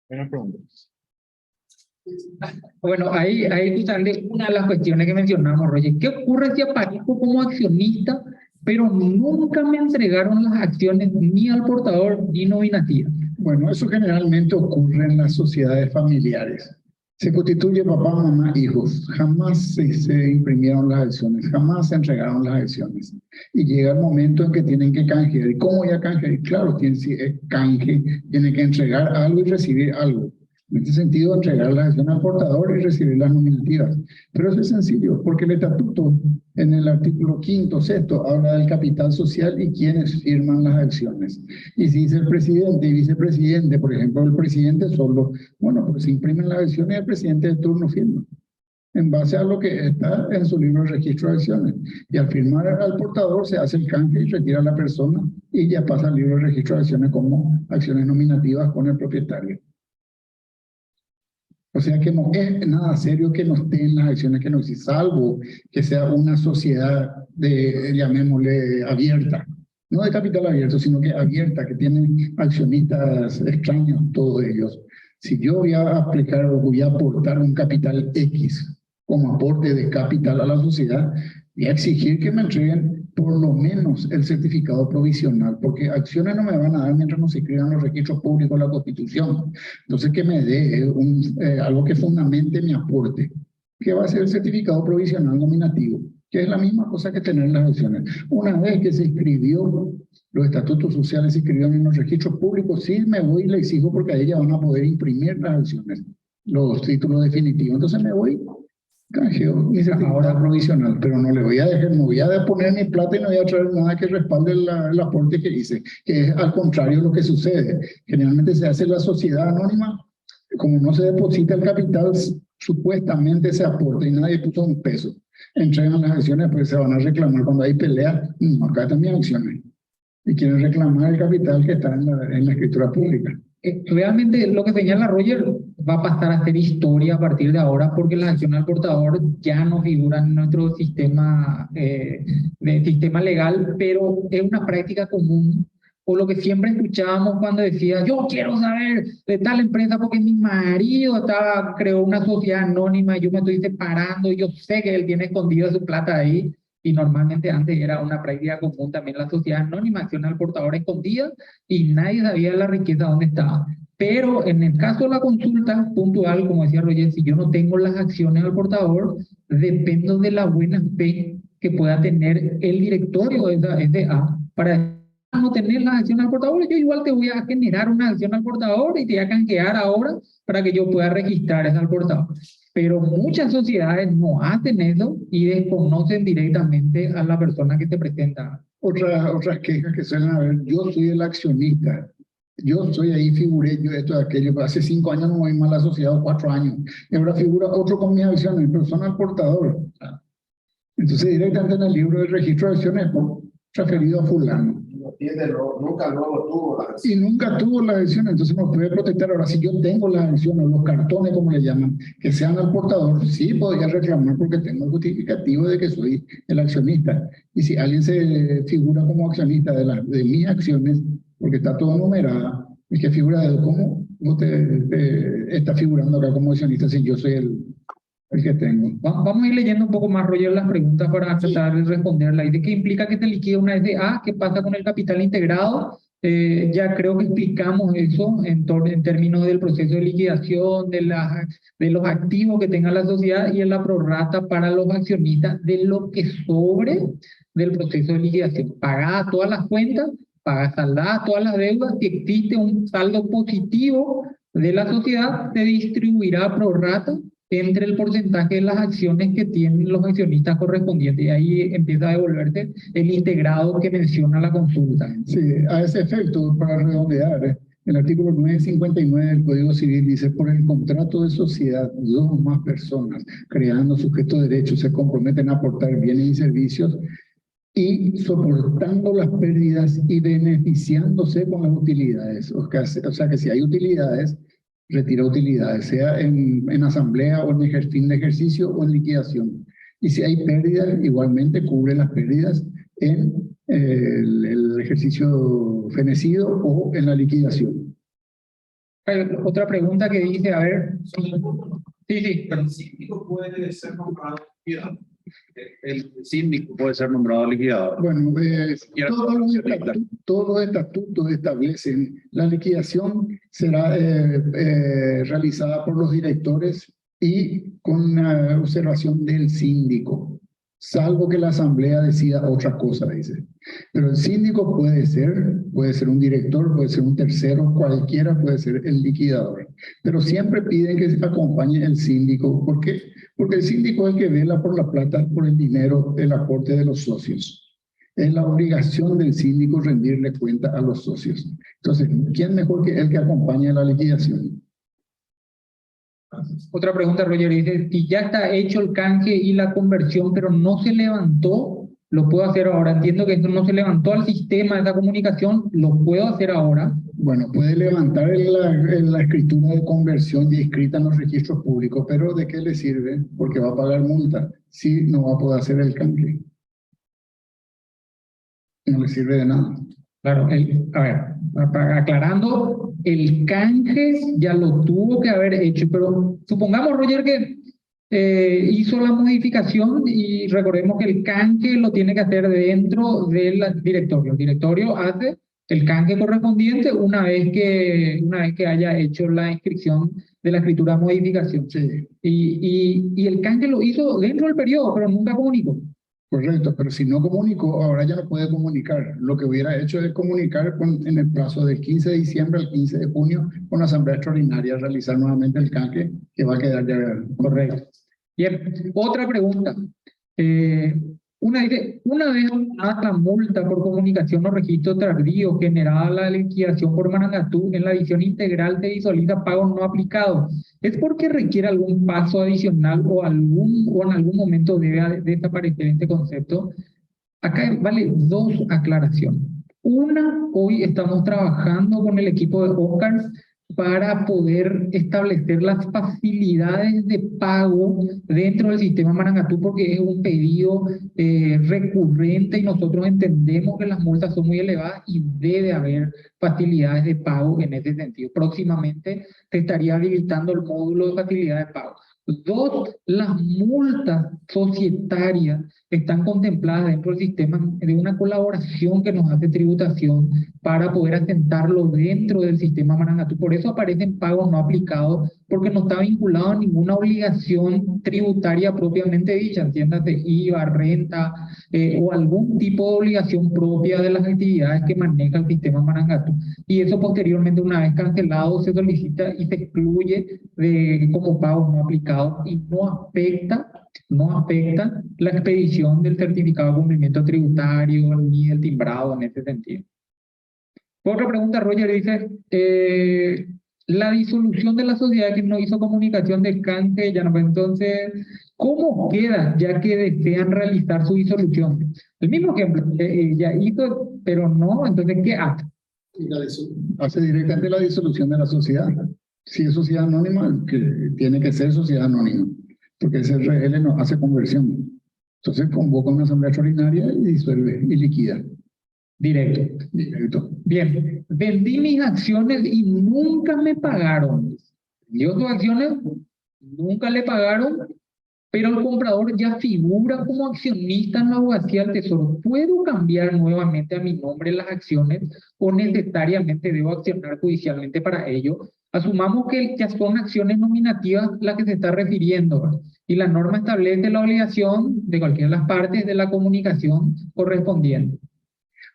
Buena pregunta. Bueno, ahí justamente una de las cuestiones que mencionamos, Roger. ¿Qué ocurre si aparezco como accionista, pero nunca me entregaron las acciones ni al portador ni nominativa? Bueno, eso generalmente ocurre en las sociedades familiares. Se constituye papá, mamá, hijos. Jamás se imprimieron las acciones, jamás se entregaron las acciones. Y llega el momento en que tienen que canjear. ¿Y cómo ya canjear? Claro, si es canje, tiene que entregar algo y recibir algo. En este sentido, entregar las acciones al portador y recibir las nominativas. Pero eso es sencillo, porque el estatuto, en el artículo 5º, 6º, habla del capital social y quienes firman las acciones. Y si dice el presidente y vicepresidente, por ejemplo, el presidente solo, bueno, pues se imprimen las acciones y el presidente de turno firma, en base a lo que está en su libro de registro de acciones. Y al firmar al portador se hace el canje y retira a la persona y ya pasa al libro de registro de acciones como acciones nominativas con el propietario. O sea que no es nada serio que no estén las acciones que no existen, salvo que sea una sociedad llamémosle, abierta. No de capital abierto, sino que abierta, que tienen accionistas extraños, todos ellos. Si yo voy a aplicar o voy a aportar un capital X como aporte de capital a la sociedad, voy a exigir que me entreguen por lo menos el certificado provisional, porque acciones no me van a dar mientras no se escriban los registros públicos de la Constitución. Entonces, que me dé algo que fundamente mi aporte, que va a ser el certificado provisional nominativo, que es la misma cosa que tener las acciones. Una vez que se escribió, los estatutos sociales se escribieron en los registros públicos, sí me voy y le exijo porque a ella van a poder imprimir las acciones, los títulos definitivos. Entonces me voy, canjeo mi certificado provisional, pero no le voy a dejar, no voy a poner mi plata y no voy a traer nada que respalde el aporte que hice, que es al contrario lo que sucede. Generalmente se hace la sociedad anónima, como no se deposita el capital, supuestamente se aporta y nadie puso un peso. Entregan las acciones, pues se van a reclamar cuando hay pelea. Acá están mis acciones. Y quieren reclamar el capital que está en la escritura pública. Realmente lo que señala Roger va a pasar a ser historia a partir de ahora porque las acciones al portador ya no figuran en nuestro sistema, sistema legal, pero es una práctica común. O lo que siempre escuchábamos cuando decía, yo quiero saber de tal empresa porque mi marido creó una sociedad anónima y yo me estoy separando y yo sé que él tiene escondido su plata ahí. Y normalmente antes era una práctica común también la sociedad anónima, acción al portador escondida y nadie sabía la riqueza dónde estaba. Pero en el caso de la consulta puntual, como decía Roger, si yo no tengo las acciones al portador, dependo de la buena fe que pueda tener el directorio de esa SA para no tener las acciones al portador. Yo igual te voy a generar una acción al portador y te voy a canjear ahora para que yo pueda registrar esa al portador. Pero muchas sociedades no hacen eso y desconocen directamente a la persona que te presenta. Otras quejas que suelen haber, yo soy el accionista, Yo soy ahí, figuré, yo esto de aquello, hace 5 años no voy mal asociado, 4 años, y ahora figura otro con mis acciones, pero son al portador. Entonces directamente en el libro de registro de acciones, referido a fulano. Nunca luego tuvo la Y nunca tuvo la acción, entonces no puede protestar. Ahora, si yo tengo las acciones, los cartones, como le llaman, que sean al portador, sí podría reclamar porque tengo el justificativo de que soy el accionista. Y si alguien se figura como accionista de mis acciones, porque está todo numerada, es que figura de cómo vos te estás figurando acá como accionista si yo soy el que tengo. Vamos a ir leyendo un poco más, Roger, las preguntas para tratar de responderla. ¿Y de qué implica que te liquide una SA? ¿Qué pasa con el capital integrado? Ya creo que explicamos eso en términos del proceso de liquidación, de los activos que tenga la sociedad y en la prorrata para los accionistas de lo que sobre del proceso de liquidación. Pagadas todas las cuentas, saldadas todas las deudas, si existe un saldo positivo de la sociedad, se distribuirá prorrata entre el porcentaje de las acciones que tienen los accionistas correspondientes. Y ahí empieza a devolverse el integrado que menciona la consulta. Sí, a ese efecto, para redondear, el artículo 959 del Código Civil dice: por el contrato de sociedad, 2 o más personas creando sujetos de derechos se comprometen a aportar bienes y servicios y soportando las pérdidas y beneficiándose con las utilidades. O sea que si hay utilidades, retira utilidades, sea en asamblea o en fin de ejercicio o en liquidación. Y si hay pérdidas, igualmente cubre las pérdidas en el ejercicio fenecido o en la liquidación. Hay otra pregunta que dice, a ver, sí, El síndico puede ser nombrado liquidador. El síndico puede ser nombrado liquidador. Bueno, todos los estatutos establecen la liquidación será realizada por los directores y con una observación del síndico, salvo que la asamblea decida otra cosa, dice. Pero el síndico puede ser un director, puede ser un tercero, cualquiera puede ser el liquidador. Pero siempre piden que se acompañe el síndico. ¿Por qué? Porque el síndico es el que vela por la plata, por el dinero, el aporte de los socios. Es la obligación del síndico rendirle cuenta a los socios. Entonces, ¿quién mejor que el que acompañe la liquidación? otra pregunta, Roger, dice, si ya está hecho el canje y la conversión, pero no se levantó, lo puedo hacer ahora. Entiendo que esto no se levantó al sistema de la comunicación, lo puedo hacer ahora. Bueno, puede levantar la escritura de conversión ya escrita en los registros públicos, pero ¿de qué le sirve? Porque va a pagar multa si no va a poder hacer el canje. No le sirve de nada. Claro, a ver, aclarando, el canje ya lo tuvo que haber hecho, pero supongamos, Roger, que hizo la modificación y recordemos que el canje lo tiene que hacer dentro del directorio. El directorio hace el canje correspondiente una vez que haya hecho la inscripción de la escritura de modificación. Sí, Y el canje lo hizo dentro del periodo, pero nunca comunicó. correcto, pero si no comunicó, ahora ya no puede comunicar. Lo que hubiera hecho es comunicar en el plazo del 15 de diciembre al 15 de junio con la asamblea extraordinaria, realizar nuevamente el canje, que va a quedar ya Correcto. Bien, otra pregunta. Una vez la multa por comunicación o registro tardío generada la liquidación por Marangatú en la visión integral se visualiza pagos no aplicados. ¿Es porque requiere algún paso adicional o en algún momento debe desaparecer este concepto? Acá vale 2 aclaraciones. Una, hoy estamos trabajando con el equipo de Oscar para poder establecer las facilidades de pago dentro del sistema Marangatú, porque es un pedido recurrente y nosotros entendemos que las multas son muy elevadas y debe haber facilidades de pago en ese sentido. Próximamente se estaría habilitando el módulo de facilidades de pago. 2, las multas societarias están contempladas dentro del sistema de una colaboración que nos hace tributación para poder asentarlo dentro del sistema Marangatú. Por eso aparecen pagos no aplicados, porque no está vinculado a ninguna obligación tributaria propiamente dicha, entiéndase, IVA, renta o algún tipo de obligación propia de las actividades que maneja el sistema Marangatú. Y eso posteriormente, una vez cancelado, se solicita y se excluye como pagos no aplicados y no afecta la expedición del certificado de cumplimiento tributario ni el timbrado en ese sentido. Otra pregunta, Roger dice, la disolución de la sociedad que no hizo comunicación de canje, ya no, entonces, ¿cómo queda ya que desean realizar su disolución? El mismo ejemplo, ya hizo, pero no, entonces, ¿qué hace? Hace directamente la disolución de la sociedad. Si es sociedad anónima, que tiene que ser sociedad anónima, porque ese RL no hace conversión. Entonces convoca una asamblea extraordinaria y disuelve y liquida. Directo. Directo. Bien, vendí mis acciones y nunca me pagaron. Vendió sus acciones, nunca le pagaron, pero el comprador ya figura como accionista en la abogacía del Tesoro. ¿Puedo cambiar nuevamente a mi nombre las acciones o necesariamente debo accionar judicialmente para ello? Asumamos que ya son acciones nominativas las que se está refiriendo, ¿verdad? Y la norma establece la obligación de cualquiera de las partes de la comunicación correspondiente.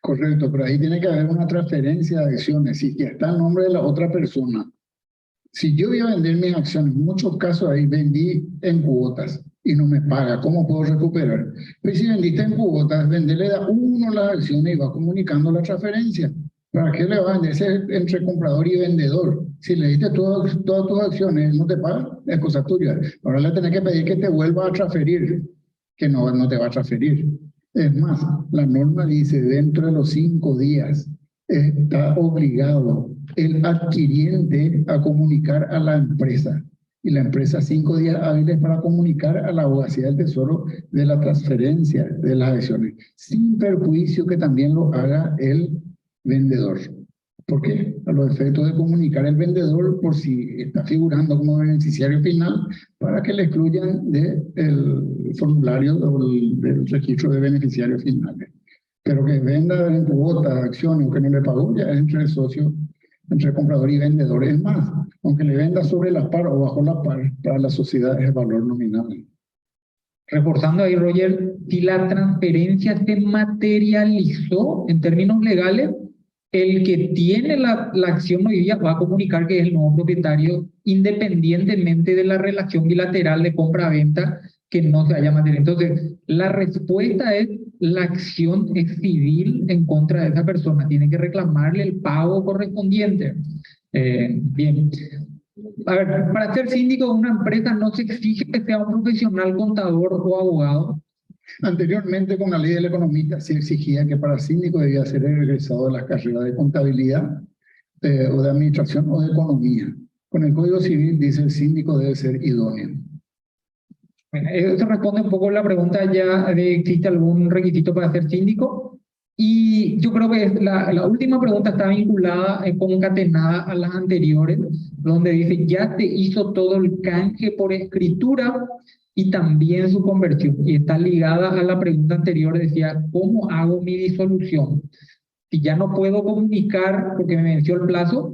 Correcto, pero ahí tiene que haber una transferencia de acciones. Si está el nombre de la otra persona, si yo voy a vender mis acciones, en muchos casos ahí vendí en cuotas y no me paga, ¿cómo puedo recuperar? Pues si vendiste en cuotas, venderle a uno las acciones y va comunicando la transferencia. ¿Para qué le va a vender? Ese es entre comprador y vendedor. Si le diste todas tus acciones y no te paga, es cosa tuya. Ahora le tenés que pedir que te vuelva a transferir, que no te va a transferir. Es más, la norma dice dentro de los 5 días está obligado el adquiriente a comunicar a la empresa. Y la empresa 5 días hábiles para comunicar a la abogacía del Tesoro de la transferencia de las acciones, sin perjuicio que también lo haga el vendedor. ¿Por qué? A los efectos de comunicar el vendedor por si está figurando como beneficiario final para que le excluyan del formulario o del registro de beneficiarios finales. Pero que venda en cuota, acciones o que no le pagó, ya es entre socios, entre comprador y vendedor. Es más, aunque le venda sobre la par o bajo la par, para la sociedad es el valor nominal. Reforzando ahí, Roger, si la transferencia se materializó en términos legales, el que tiene la acción hoy día va a comunicar que es el nuevo propietario independientemente de la relación bilateral de compra-venta que no se haya materializado. Entonces, la respuesta es la acción es civil en contra de esa persona. Tiene que reclamarle el pago correspondiente. Bien. A ver, para ser síndico de una empresa no se exige que sea un profesional contador o abogado. Anteriormente, con la ley del economista, se exigía que para síndico debía ser egresado de las carreras de contabilidad o de administración o de economía. Con el Código Civil dice el síndico debe ser idóneo. Bueno, eso responde un poco a la pregunta ya de ¿existe algún requisito para ser síndico? Y yo creo que la última pregunta está vinculada, concatenada a las anteriores, donde dice, ya te hizo todo el canje por escritura y también su conversión. Y está ligada a la pregunta anterior, decía, ¿cómo hago mi disolución? Si ya no puedo comunicar porque me venció el plazo,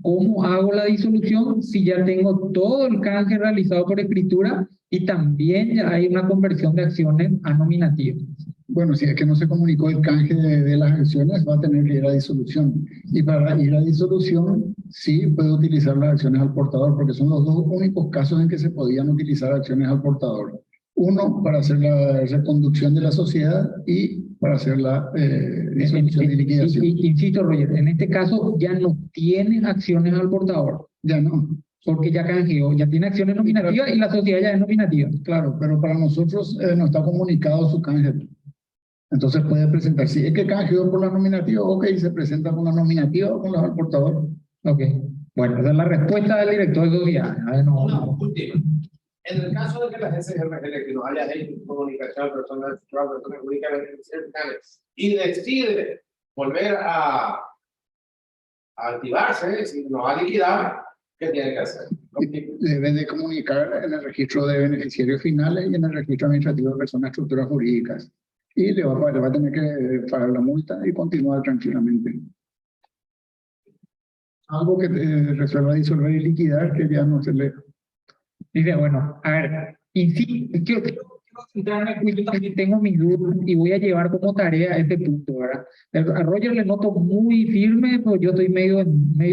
¿cómo hago la disolución si ya tengo todo el canje realizado por escritura y también ya hay una conversión de acciones a nominativas? Bueno, si es que no se comunicó el canje de las acciones, va a tener que ir a disolución. Y para ir a disolución, sí puede utilizar las acciones al portador, porque son los 2 únicos casos en que se podían utilizar acciones al portador. Uno, para hacer la reconducción de la sociedad y para hacer la disolución y liquidación. Insisto, Roger, en este caso ya no tiene acciones al portador. Ya no. Porque ya canjeó, ya tiene acciones nominativas y la sociedad ya es nominativa. Claro, pero para nosotros no está comunicado su canje. Entonces puede presentar, si es que canjeó por la nominativa, ok, se presenta con la nominativa o con la al portador. Ok, bueno, esa es la respuesta del director de sociedad. Una última. En el caso de que la SRL que nos haya hecho comunicación personal, personas jurídicas y decide volver a activarse, es decir, nos va a liquidar, ¿qué tiene que hacer? Debe de comunicar en el registro de beneficiarios finales y en el registro administrativo de personas estructuras jurídicas. Y le va a tener que pagar la multa y continuar tranquilamente. Algo que resuelva disolver y liquidar, que ya no se le... Dice, bueno, a ver, insisto, yo también tengo mis dudas y voy a llevar como tarea este punto, ¿verdad? A Roger le noto muy firme, pero yo estoy medio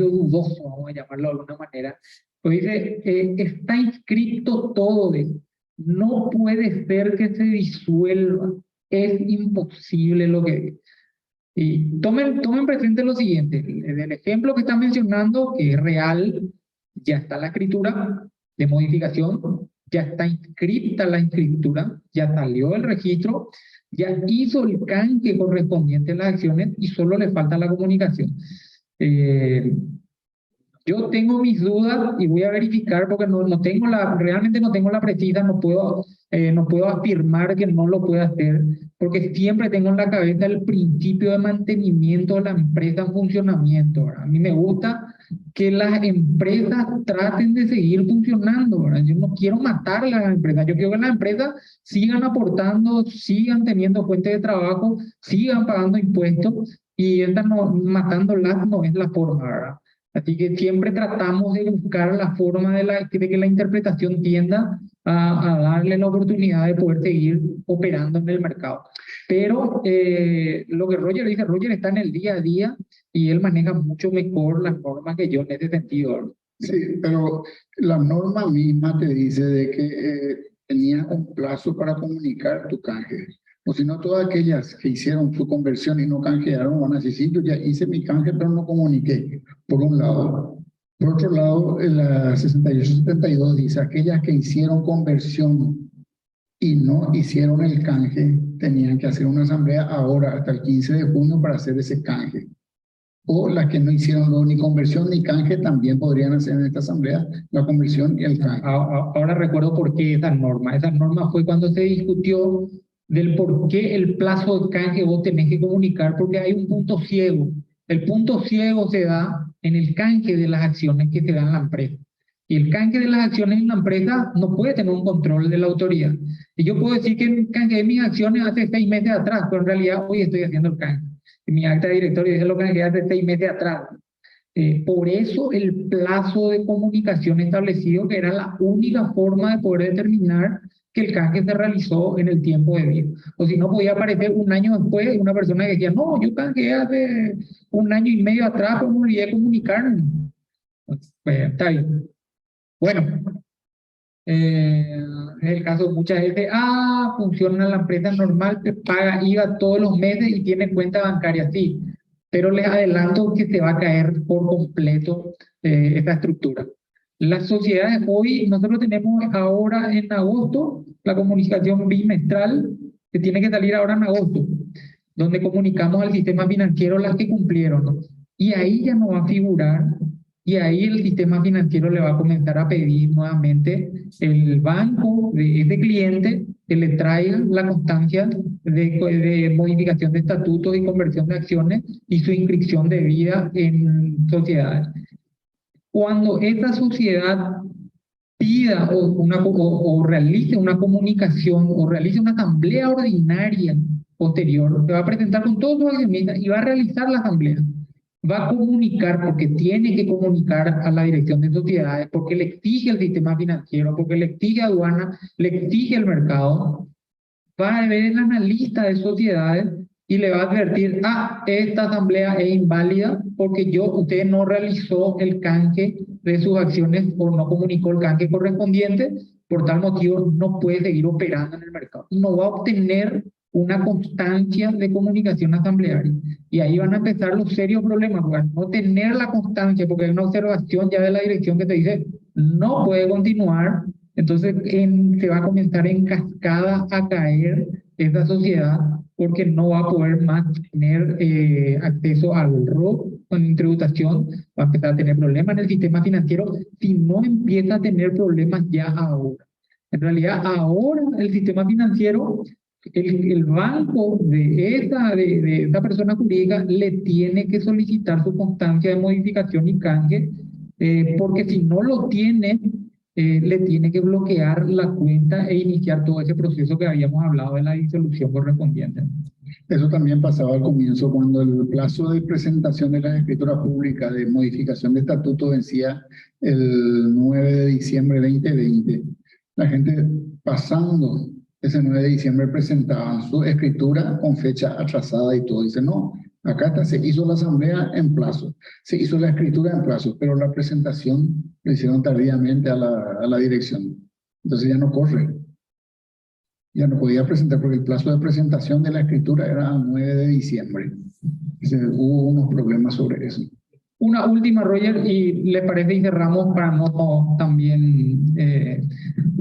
dudoso, vamos a llamarlo de alguna manera. Pues dice, está inscrito todo no puede ser que se disuelva, es imposible lo que... Y tomen presente lo siguiente, el ejemplo que está mencionando, que es real, ya está la escritura de modificación, ya está inscrita la escritura, ya salió el registro, ya hizo el canje correspondiente a las acciones y solo le falta la comunicación. Yo tengo mis dudas y voy a verificar porque realmente no tengo la precisa, no puedo afirmar que no lo pueda hacer, porque siempre tengo en la cabeza el principio de mantenimiento de la empresa en funcionamiento, ¿verdad? A mí me gusta que las empresas traten de seguir funcionando, ¿verdad? Yo no quiero matar a las empresas, yo quiero que las empresas sigan aportando, sigan teniendo fuentes de trabajo, sigan pagando impuestos, y matándolas no es la forma, ¿verdad? Así que siempre tratamos de buscar la forma de que la interpretación tienda a darle la oportunidad de poder seguir operando en el mercado. Pero lo que Roger dice, Roger está en el día a día y él maneja mucho mejor las normas que yo en ese sentido. Sí, pero la norma misma te dice de que tenía un plazo para comunicar tu canje. O si no, todas aquellas que hicieron su conversión y no canjearon van a decir, sí, yo ya hice mi canje, pero no comuniqué, por un lado. Por otro lado, la 6872 dice, aquellas que hicieron conversión y no hicieron el canje, tenían que hacer una asamblea ahora, hasta el 15 de junio, para hacer ese canje. O las que no hicieron ni conversión ni canje, también podrían hacer en esta asamblea la conversión y el canje. Ahora recuerdo por qué esa norma. Esa norma fue cuando se discutió del por qué el plazo de canje vos tenés que comunicar, porque hay un punto ciego. El punto ciego se da en el canje de las acciones que se dan en la empresa. Y el canje de las acciones en la empresa no puede tener un control de la autoridad. Y yo puedo decir que canjeé mis acciones hace 6 meses atrás, pero en realidad hoy estoy haciendo el canje. Y mi acta de directorio dice lo que canjeé hace 6 meses atrás. Por eso el plazo de comunicación establecido, que era la única forma de poder determinar que el canje se realizó en el tiempo debido. O si no, podía aparecer un año después una persona que decía, no, yo canjeé hace 1 año y medio atrás, pero me olvidé de comunicarme. Pues, está bien. Bueno, es el caso muchas veces, funciona la empresa normal, que paga IVA todos los meses y tiene cuenta bancaria, sí. Pero les adelanto que se va a caer por completo esta estructura. Las sociedades hoy, nosotros tenemos ahora en agosto la comunicación bimestral que tiene que salir ahora en agosto, donde comunicamos al sistema financiero las que cumplieron, ¿no? Y ahí ya no va a figurar, y ahí el sistema financiero le va a comenzar a pedir nuevamente el banco de ese cliente que le traiga la constancia de modificación de estatutos y conversión de acciones y su inscripción debida en sociedades. Cuando esta sociedad pida o realice una comunicación o realice una asamblea ordinaria posterior, se va a presentar con todos sus accionistas y va a realizar la asamblea. Va a comunicar, porque tiene que comunicar a la dirección de sociedades, porque le exige el sistema financiero, porque le exige aduana, le exige el mercado. Va a ver el analista de sociedades y le va a advertir, esta asamblea es inválida porque usted no realizó el canje de sus acciones o no comunicó el canje correspondiente, por tal motivo no puede seguir operando en el mercado. No va a obtener una constancia de comunicación asamblearia. Y ahí van a empezar los serios problemas, porque al no tener la constancia, porque hay una observación ya de la dirección que te dice, no puede continuar, entonces se va a comenzar en cascada a caer esa sociedad, porque no va a poder más tener acceso al ROC con tributación, va a empezar a tener problemas en el sistema financiero si no empieza a tener problemas ya ahora. En realidad, ahora el sistema financiero, el banco de esta persona jurídica le tiene que solicitar su constancia de modificación y canje, porque si no lo tiene, le tiene que bloquear la cuenta e iniciar todo ese proceso que habíamos hablado de la disolución correspondiente. Eso también pasaba al comienzo, cuando el plazo de presentación de las escrituras públicas de modificación de estatuto vencía el 9 de diciembre de 2020. La gente pasando ese 9 de diciembre presentaban su escritura con fecha atrasada y todo. Dice, no, acá se hizo la asamblea en plazo, se hizo la escritura en plazo, pero la presentación lo hicieron tardíamente a la dirección. Entonces ya no corre. Ya no podía presentar porque el plazo de presentación de la escritura era el 9 de diciembre. Hubo unos problemas sobre eso. Una última, Roger, y le parece y cerramos para no también...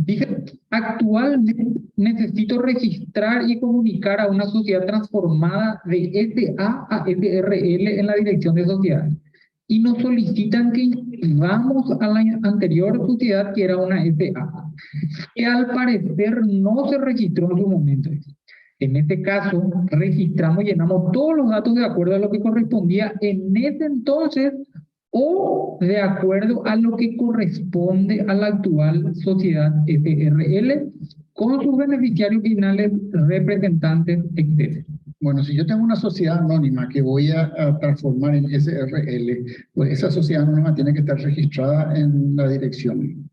dije, actualmente necesito registrar y comunicar a una sociedad transformada de SA a SRL en la dirección de sociedades. Y nos solicitan que inscribamos a la anterior sociedad que era una SA, que al parecer no se registró en su momento. En este caso, registramos y llenamos todos los datos de acuerdo a lo que correspondía en ese entonces o de acuerdo a lo que corresponde a la actual sociedad SRL con sus beneficiarios finales, representantes, etc. Bueno, si yo tengo una sociedad anónima que voy a transformar en SRL, pues esa sociedad anónima tiene que estar registrada en la dirección.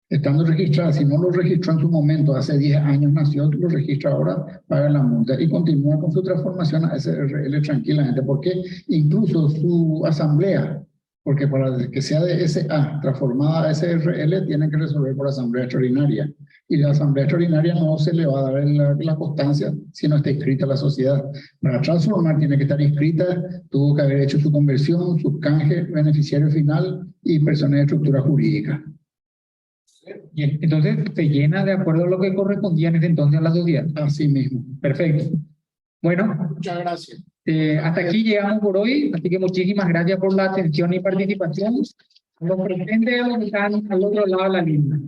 Estando registrada, si no lo registró en su momento, hace 10 años nació, lo registra ahora, paga la multa y continúa con su transformación a SRL tranquilamente, porque incluso su asamblea, porque para que sea de SA transformada a SRL, tiene que resolver por asamblea extraordinaria. Y la asamblea extraordinaria no se le va a dar la constancia si no está inscrita la sociedad. Para transformar tiene que estar inscrita, tuvo que haber hecho su conversión, su canje, beneficiario final y persona de estructura jurídica. Bien, entonces se llena de acuerdo a lo que correspondía en ese entonces a la sociedad. Así mismo. Perfecto. Bueno, Muchas gracias. hasta aquí llegamos por hoy, así que muchísimas gracias por la atención y participación. Los presentes a los que están al otro lado de la línea.